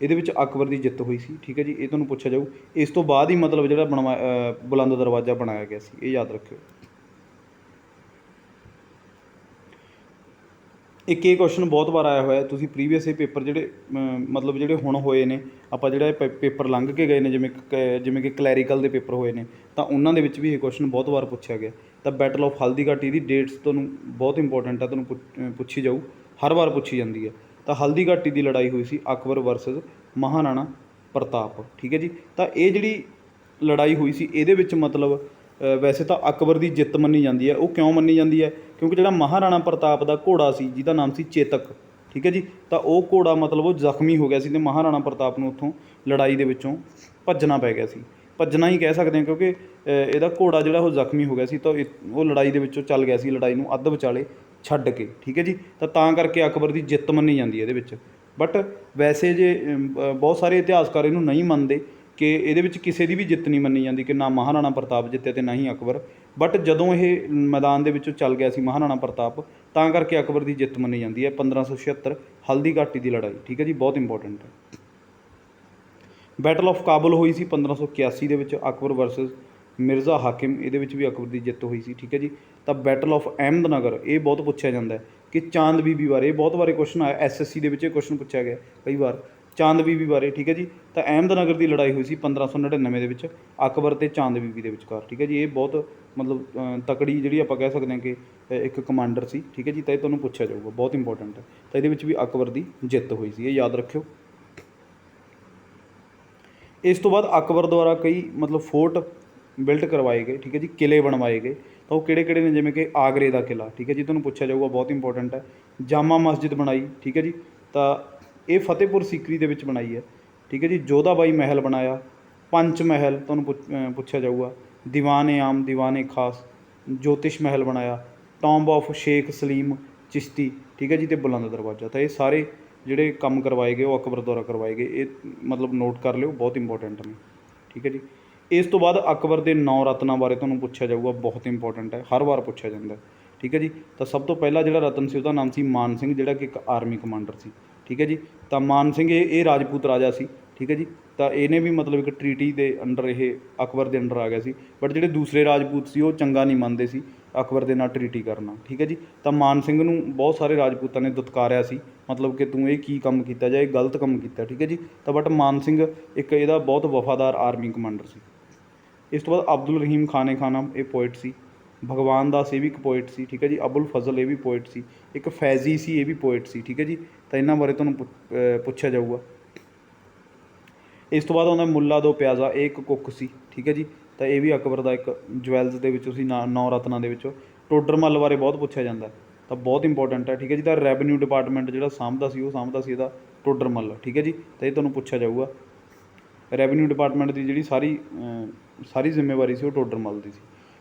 ਇਹਦੇ ਵਿੱਚ ਅਕਬਰ ਦੀ ਜਿੱਤ ਹੋਈ ਸੀ, ਠੀਕ ਹੈ ਜੀ। ਇਹ ਤੁਹਾਨੂੰ ਪੁੱਛਿਆ ਜਾਊ। ਇਸ ਤੋਂ ਬਾਅਦ ਹੀ ਮਤਲਬ ਜਿਹੜਾ ਬੁਲੰਦ ਦਰਵਾਜ਼ਾ ਬਣਾਇਆ ਗਿਆ ਸੀ, ਇਹ ਯਾਦ ਰੱਖਿਓ। ਇੱਕ ਇਹ ਕੁਐਸਚਨ ਬਹੁਤ ਵਾਰ ਆਇਆ ਹੋਇਆ, ਤੁਸੀਂ ਪ੍ਰੀਵੀਅਸ ਇਹ ਪੇਪਰ ਜਿਹੜੇ ਮਤਲਬ ਜਿਹੜੇ ਹੁਣ ਹੋਏ ਨੇ, ਆਪਾਂ ਜਿਹੜਾ ਪੇਪਰ ਲੰਘ ਕੇ ਗਏ ਨੇ, ਜਿਵੇਂ ਕਿ ਕਲੈਰੀਕਲ ਦੇ ਪੇਪਰ ਹੋਏ ਨੇ, ਤਾਂ ਉਹਨਾਂ ਦੇ ਵਿੱਚ ਵੀ ਇਹ ਕੁਐਸਚਨ ਬਹੁਤ ਵਾਰ ਪੁੱਛਿਆ ਗਿਆ। ਤਾਂ ਬੈਟਲ ਆਫ ਹਲਦੀ ਘਾਟੀ ਦੀ ਡੇਟਸ ਤੁਹਾਨੂੰ ਬਹੁਤ ਇੰਪੋਰਟੈਂਟ ਹੈ, ਤੁਹਾਨੂੰ ਪੁੱਛੀ ਜਾਊ, ਹਰ ਵਾਰ ਪੁੱਛੀ ਜਾਂਦੀ ਹੈ। ਤਾਂ ਹਲਦੀ ਘਾਟੀ ਦੀ ਲੜਾਈ ਹੋਈ ਸੀ ਅਕਬਰ ਵਰਸਸ ਮਹਾਰਾਣਾ ਪ੍ਰਤਾਪ, ਠੀਕ ਹੈ ਜੀ। ਤਾਂ ਇਹ ਜਿਹੜੀ ਲੜਾਈ ਹੋਈ ਸੀ ਇਹਦੇ ਵਿੱਚ ਮਤਲਬ ਵੈਸੇ ਤਾਂ ਅਕਬਰ ਦੀ ਜਿੱਤ ਮੰਨੀ ਜਾਂਦੀ ਹੈ। ਉਹ ਕਿਉਂ ਮੰਨੀ ਜਾਂਦੀ ਹੈ? ਕਿਉਂਕਿ ਜਿਹੜਾ ਮਹਾਰਾਣਾ ਪ੍ਰਤਾਪ ਦਾ ਘੋੜਾ ਸੀ ਜਿਹਦਾ ਨਾਮ ਸੀ ਚੇਤਕ, ਠੀਕ ਹੈ ਜੀ, ਤਾਂ ਉਹ ਘੋੜਾ ਮਤਲਬ ਉਹ ਜ਼ਖਮੀ ਹੋ ਗਿਆ ਸੀ ਅਤੇ ਮਹਾਰਾਣਾ ਪ੍ਰਤਾਪ ਨੂੰ ਉੱਥੋਂ ਲੜਾਈ ਦੇ ਵਿੱਚੋਂ ਭੱਜਣਾ ਪੈ ਗਿਆ ਸੀ। ਭੱਜਣਾ ਹੀ ਕਹਿ ਸਕਦੇ ਹਾਂ, ਕਿਉਂਕਿ ਇਹਦਾ ਘੋੜਾ ਜਿਹੜਾ ਉਹ ਜ਼ਖਮੀ ਹੋ ਗਿਆ ਸੀ, ਤਾਂ ਉਹ ਲੜਾਈ ਦੇ ਵਿੱਚੋਂ ਚੱਲ ਗਿਆ ਸੀ, ਲੜਾਈ ਨੂੰ ਅੱਧ ਵਿਚਾਲੇ ਛੱਡ ਕੇ, ਠੀਕ ਹੈ ਜੀ। ਤਾਂ ਕਰਕੇ ਅਕਬਰ ਦੀ ਜਿੱਤ ਮੰਨੀ ਜਾਂਦੀ ਹੈ ਇਹਦੇ ਵਿੱਚ। ਬਟ ਵੈਸੇ ਜੇ ਬਹੁਤ ਸਾਰੇ ਇਤਿਹਾਸਕਾਰ ਇਹਨੂੰ ਨਹੀਂ ਮੰਨਦੇ ਕਿ ਇਹਦੇ ਵਿੱਚ ਕਿਸੇ ਦੀ ਵੀ ਜਿੱਤ ਨਹੀਂ ਮੰਨੀ ਜਾਂਦੀ, ਕਿ ਨਾ ਮਹਾਰਾਣਾ ਪ੍ਰਤਾਪ ਜਿੱਤਿਆ ਅਤੇ ਨਾ ਹੀ ਅਕਬਰ। ਬਟ ਜਦੋਂ ਇਹ ਮੈਦਾਨ ਦੇ ਵਿੱਚੋਂ ਚੱਲ ਗਿਆ ਸੀ ਮਹਾਰਾਣਾ ਪ੍ਰਤਾਪ, ਤਾਂ ਕਰਕੇ ਅਕਬਰ ਦੀ ਜਿੱਤ ਮੰਨੀ ਜਾਂਦੀ ਹੈ। 1576 ਹਲਦੀ ਘਾਟੀ ਦੀ ਲੜਾਈ, ਠੀਕ ਹੈ ਜੀ, ਬਹੁਤ ਇੰਪੋਰਟੈਂਟ ਹੈ। ਬੈਟਲ ਆਫ ਕਾਬੁਲ ਹੋਈ ਸੀ 1581 ਦੇ ਵਿੱਚ, ਅਕਬਰ ਵਰਸਸ ਮਿਰਜ਼ਾ ਹਾਕਿਮ, ਇਹਦੇ ਵਿੱਚ ਵੀ ਅਕਬਰ ਦੀ ਜਿੱਤ ਹੋਈ ਸੀ, ਠੀਕ ਹੈ ਜੀ। ਤਾਂ ਬੈਟਲ ਆਫ ਅਹਿਮਦਨਗਰ, ਇਹ ਬਹੁਤ ਪੁੱਛਿਆ ਜਾਂਦਾ ਹੈ ਕਿ ਚਾਂਦ ਬੀਬੀ ਬਾਰੇ, ਇਹ ਬਹੁਤ ਵਾਰ ਕੁਐਸਚਨ ਆਇਆ, SSC ਦੇ ਵਿੱਚ ਇਹ ਕੁਐਸਚਨ ਪੁੱਛਿਆ ਗਿਆ ਕਈ ਵਾਰ, ਚਾਂਦ ਬੀਬੀ ਬਾਰੇ, ਠੀਕ ਹੈ ਜੀ। ਤਾਂ ਅਹਿਮਦਨਗਰ ਦੀ ਲੜਾਈ ਹੋਈ ਸੀ 1599 ਦੇ ਵਿੱਚ ਅਕਬਰ ਅਤੇ ਚਾਂਦ ਬੀਬੀ ਦੇ ਵਿਚਕਾਰ, ਠੀਕ ਹੈ ਜੀ। ਇਹ ਬਹੁਤ ਮਤਲਬ ਤਕੜੀ ਜਿਹੜੀ ਆਪਾਂ ਕਹਿ ਸਕਦੇ ਹਾਂ ਕਿ ਇੱਕ ਕਮਾਂਡਰ ਸੀ, ਠੀਕ ਹੈ ਜੀ। ਤਾਂ ਇਹ ਤੁਹਾਨੂੰ ਪੁੱਛਿਆ ਜਾਊਗਾ, ਬਹੁਤ ਇੰਪੋਰਟੈਂਟ ਹੈ। ਤਾਂ ਇਹਦੇ ਵਿੱਚ ਵੀ ਅਕਬਰ ਦੀ ਜਿੱਤ ਹੋਈ ਸੀ, ਇਹ ਯਾਦ ਰੱਖਿਓ। ਇਸ ਤੋਂ ਬਾਅਦ ਅਕਬਰ ਦੁਆਰਾ ਕਈ ਮਤਲਬ ਫੋਰਟ ਬਿਲਟ ਕਰਵਾਏ ਗਏ, ਠੀਕ ਹੈ ਜੀ, ਕਿਲੇ ਬਣਵਾਏ ਗਏ। ਤਾਂ ਉਹ ਕਿਹੜੇ ਕਿਹੜੇ ਨੇ? ਜਿਵੇਂ ਕਿ ਆਗਰੇ ਦਾ ਕਿਲਾ, ਠੀਕ ਹੈ ਜੀ, ਤੁਹਾਨੂੰ ਪੁੱਛਿਆ ਜਾਊਗਾ, ਬਹੁਤ ਇੰਪੋਰਟੈਂਟ ਹੈ। ਜਾਮਾ ਮਸਜਿਦ ਬਣਾਈ, ਠੀਕ ਹੈ ਜੀ, ਤਾਂ ਇਹ ਫਤਿਹਪੁਰ ਸੀਕਰੀ ਦੇ ਵਿੱਚ ਬਣਾਈ ਹੈ, ਠੀਕ ਹੈ ਜੀ। ਜੋਧਾਬਾਈ ਮਹਿਲ ਬਣਾਇਆ। ਪੰਚ ਮਹਿਲ ਤੁਹਾਨੂੰ ਪੁੱਛਿਆ ਜਾਊਗਾ। ਦੀਵਾਨ-ਏ ਆਮ, ਦੀਵਾਨ-ਏ ਖਾਸ, ਜੋਤਿਸ਼ ਮਹਿਲ ਬਣਾਇਆ। ਟੌਂਬ ਆਫ ਸ਼ੇਖ ਸਲੀਮ ਚਿਸ਼ਤੀ, ਠੀਕ ਹੈ ਜੀ, ਅਤੇ ਬੁਲੰਦ ਦਰਵਾਜ਼ਾ। ਤਾਂ ਇਹ ਸਾਰੇ ਜਿਹੜੇ ਕੰਮ ਕਰਵਾਏ ਗਏ ਉਹ ਅਕਬਰ ਦੁਆਰਾ ਕਰਵਾਏ ਗਏ। ਇਹ ਮਤਲਬ ਨੋਟ ਕਰ ਲਿਓ, ਬਹੁਤ ਇੰਪੋਰਟੈਂਟ ਨੇ, ਠੀਕ ਹੈ ਜੀ। ਇਸ ਤੋਂ ਬਾਅਦ ਅਕਬਰ ਦੇ 9 ਰਤਨਾਂ ਬਾਰੇ ਤੁਹਾਨੂੰ ਪੁੱਛਿਆ ਜਾਊਗਾ, ਬਹੁਤ ਇੰਪੋਰਟੈਂਟ ਹੈ, ਹਰ ਵਾਰ ਪੁੱਛਿਆ ਜਾਂਦਾ, ਠੀਕ ਹੈ ਜੀ। ਤਾਂ ਸਭ ਤੋਂ ਪਹਿਲਾ ਜਿਹੜਾ ਰਤਨ ਸੀ ਉਹਦਾ ਨਾਮ ਸੀ ਮਾਨ ਸਿੰਘ, ਜਿਹੜਾ ਕਿ ਇੱਕ ਆਰਮੀ ਕਮਾਂਡਰ ਸੀ, ਠੀਕ ਹੈ ਜੀ। ਤਾਂ ਮਾਨ ਸਿੰਘ ਇਹ ਰਾਜਪੂਤ ਰਾਜਾ ਸੀ, ਠੀਕ ਹੈ ਜੀ। ਤਾਂ ਇਹਨੇ ਵੀ ਮਤਲਬ ਇੱਕ ਟਰੀਟੀ ਦੇ ਅੰਡਰ ਇਹ ਅਕਬਰ ਦੇ ਅੰਡਰ ਆ ਗਿਆ ਸੀ। ਬਟ ਜਿਹੜੇ ਦੂਸਰੇ ਰਾਜਪੂਤ ਸੀ ਉਹ ਚੰਗਾ ਨਹੀਂ ਮੰਨਦੇ ਸੀ ਅਕਬਰ ਦੇ ਨਾਲ ਟਰੀਟੀ ਕਰਨਾ, ਠੀਕ ਹੈ ਜੀ। ਤਾਂ ਮਾਨ ਸਿੰਘ ਨੂੰ ਬਹੁਤ ਸਾਰੇ ਰਾਜਪੂਤਾਂ ਨੇ ਦੁਤਕਾਰਿਆ ਸੀ, ਮਤਲਬ ਕਿ ਤੂੰ ਇਹ ਕੀ ਕੰਮ ਕੀਤਾ ਜਾਂ ਇਹ ਗਲਤ ਕੰਮ ਕੀਤਾ, ਠੀਕ ਹੈ ਜੀ। ਤਾਂ ਬਟ ਮਾਨ ਸਿੰਘ ਇੱਕ ਇਹਦਾ ਬਹੁਤ ਵਫਾਦਾਰ ਆਰਮੀ ਕਮਾਂਡਰ ਸੀ। ਇਸ ਤੋਂ ਬਾਅਦ ਅਬਦੁਲ ਰਹੀਮ ਖਾਨ ਖਾਨਾ, ਇਹ ਪੋਇਟ ਸੀ। ਭਗਵਾਨ ਦਾਸ, ਇਹ ਵੀ ਇੱਕ ਪੋਇਟ ਸੀ, ਠੀਕ ਹੈ ਜੀ। ਅਬੁਲ ਫਜ਼ਲ, ਇਹ ਵੀ ਪੋਇਟ ਸੀ। ਇੱਕ ਫੈਜ਼ੀ ਸੀ, ਇਹ ਵੀ ਪੋਇਟ ਸੀ, ਠੀਕ ਹੈ ਜੀ। ਤਾਂ ਇਹਨਾਂ ਬਾਰੇ ਤੁਹਾਨੂੰ ਪੁੱਛਿਆ ਜਾਊਗਾ। ਇਸ ਤੋਂ ਬਾਅਦ ਆਉਂਦਾ ਮੁੱਲਾ ਦੋ ਪਿਆਜ਼ਾ, ਇਹ ਇੱਕ ਕੁੱਕ ਸੀ, ਠੀਕ ਹੈ ਜੀ। ਤਾਂ ਇਹ ਵੀ ਅਕਬਰ ਦਾ ਇੱਕ ਜਵੈਲਸ ਦੇ ਵਿੱਚੋਂ ਸੀ, 9 ਰਤਨਾਂ ਦੇ ਵਿੱਚੋਂ। ਟੋਡਰ ਮੱਲ ਬਾਰੇ ਬਹੁਤ ਪੁੱਛਿਆ ਜਾਂਦਾ, ਤਾਂ ਬਹੁਤ ਇੰਪੋਰਟੈਂਟ ਹੈ, ਠੀਕ ਹੈ ਜੀ। ਤਾਂ ਰੈਵਨਿਊ ਡਿਪਾਰਟਮੈਂਟ ਜਿਹੜਾ ਸਾਂਭਦਾ ਸੀ, ਉਹ ਸਾਂਭਦਾ ਸੀ ਇਹਦਾ ਟੋਡਰ ਮੱਲ, ਠੀਕ ਹੈ ਜੀ। ਤਾਂ ਇਹ ਤੁਹਾਨੂੰ ਪੁੱਛਿਆ ਜਾਊਗਾ। ਰੈਵਨਿਊ ਡਿਪਾਰਟਮੈਂਟ ਦੀ ਜਿਹੜੀ ਸਾਰੀ ਜ਼ਿੰਮੇਵਾਰੀ ਸੀ ਉਹ ਟੋਡਰ ਮੱਲ ਦੀ ਸੀ,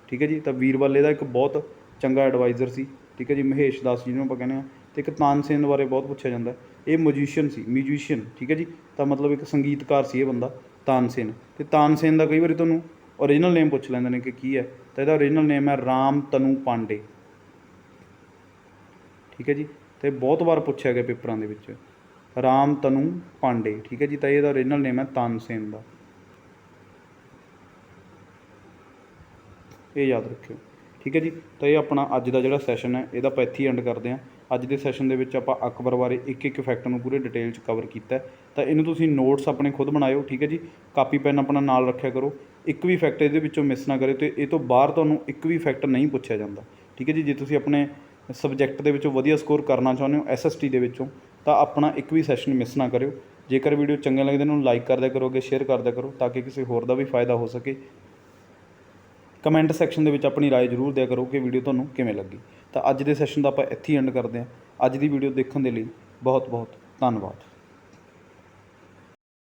ਠੀਕ ਹੈ ਜੀ। ਤਾਂ ਬੀਰਬਲ ਇਹਦਾ ਇੱਕ ਬਹੁਤ ਚੰਗਾ ਐਡਵਾਈਜ਼ਰ ਸੀ, ਠੀਕ ਹੈ ਜੀ। ਮਹੇਸ਼ ਦਾਸ ਜਿਹਨੂੰ ਆਪਾਂ ਕਹਿੰਦੇ ਹਾਂ। ਅਤੇ ਇੱਕ ਤਾਨਸੇਨ ਬਾਰੇ ਬਹੁਤ ਪੁੱਛਿਆ ਜਾਂਦਾ, ਇਹ ਮਿਊਜ਼ੀਸ਼ੀਅਨ ਸੀ, ਠੀਕ ਹੈ ਜੀ। ਤਾਂ ਮਤਲਬ ਇੱਕ ਸੰਗੀਤਕਾਰ ਸੀ ਇਹ ਬੰਦਾ, ਤਾਨਸੇਨ। ਅਤੇ ਤਾਨਸੇਨ ਦਾ ਕਈ ਵਾਰੀ ਤੁਹਾਨੂੰ ਓਰੀਜਨਲ ਨੇਮ ਪੁੱਛ ਲੈਂਦੇ ਨੇ ਕਿ ਕੀ ਹੈ, ਤਾਂ ਇਹਦਾ ਓਰੀਜਨਲ ਨੇਮ ਹੈ ਰਾਮ ਤਨੂ ਪਾਂਡੇ, ਠੀਕ ਹੈ ਜੀ। ਅਤੇ ਬਹੁਤ ਵਾਰ ਪੁੱਛਿਆ ਗਿਆ ਪੇਪਰਾਂ ਦੇ ਵਿੱਚ, ਰਾਮ ਤਨੂ ਪਾਂਡੇ, ਠੀਕ ਹੈ ਜੀ। ਤਾਂ ਇਹਦਾ ਓਰੀਜਨਲ ਨੇਮ ਹੈ ਤਾਨਸੇਨ ਦਾ, ਇਹ ਯਾਦ ਰੱਖਿਓ, ਠੀਕ ਹੈ ਜੀ। ਤਾਂ ਇਹ ਆਪਣਾ ਅੱਜ ਦਾ ਜਿਹੜਾ ਸੈਸ਼ਨ ਹੈ ਇਹਦਾ ਆਪਾਂ ਇੱਥੇ ਹੀ ਐਂਡ ਕਰਦੇ ਹਾਂ। ਅੱਜ ਦੇ ਸੈਸ਼ਨ ਦੇ ਵਿੱਚ ਆਪਾਂ ਅਕਬਰ ਬਾਰੇ ਇੱਕ ਫੈਕਟ ਨੂੰ ਪੂਰੇ ਡਿਟੇਲ 'ਚ ਕਵਰ ਕੀਤਾ। ਤਾਂ ਇਹਨੂੰ ਤੁਸੀਂ ਨੋਟਸ ਆਪਣੇ ਖੁਦ ਬਣਾਇਓ, ਠੀਕ ਹੈ ਜੀ। ਕਾਪੀ ਪੈਨ ਆਪਣਾ ਨਾਲ ਰੱਖਿਆ ਕਰੋ, ਇੱਕ ਵੀ ਫੈਕਟ ਇਹਦੇ ਵਿੱਚੋਂ ਮਿਸ ਨਾ ਕਰੇ। ਅਤੇ ਇਹ ਤੋਂ ਬਾਹਰ ਤੁਹਾਨੂੰ ਇੱਕ ਵੀ ਫੈਕਟ ਨਹੀਂ ਪੁੱਛਿਆ ਜਾਂਦਾ, ਠੀਕ ਹੈ ਜੀ। ਜੇ ਤੁਸੀਂ ਆਪਣੇ ਸਬਜੈਕਟ ਦੇ ਵਿੱਚੋਂ ਵਧੀਆ ਸਕੋਰ ਕਰਨਾ ਚਾਹੁੰਦੇ ਹੋ SST ਦੇ ਵਿੱਚੋਂ, ਤਾਂ ਆਪਣਾ ਇੱਕ ਵੀ ਸੈਸ਼ਨ ਮਿਸ ਨਾ ਕਰਿਓ। ਜੇਕਰ ਵੀਡੀਓ ਚੰਗੇ ਲੱਗਦੇ ਨੂੰ ਲਾਈਕ ਕਰ ਦਿਆ ਕਰੋ, ਅੱਗੇ ਸ਼ੇਅਰ ਕਰ ਦਿਆ ਕਰੋ, ਤਾਂ ਕਿ ਕਿਸੇ ਹੋਰ ਦਾ ਵੀ ਫਾਇਦਾ ਹੋ ਸਕੇ। ਕਮੈਂਟ ਸੈਕਸ਼ਨ ਦੇ ਵਿੱਚ ਆਪਣੀ ਰਾਏ ਜ਼ਰੂਰ ਦਿਆ ਕਰੋ ਕਿ ਵੀਡੀਓ ਤੁਹਾਨੂੰ ਕਿਵੇਂ ਲੱਗੀ। ਤਾਂ ਅੱਜ ਦੇ ਸੈਸ਼ਨ ਦਾ ਆਪਾਂ ਇੱਥੇ ਹੀ ਐਂਡ ਕਰਦੇ ਹਾਂ। ਅੱਜ ਦੀ ਵੀਡੀਓ ਦੇਖਣ ਦੇ ਲਈ ਬਹੁਤ ਬਹੁਤ ਧੰਨਵਾਦ।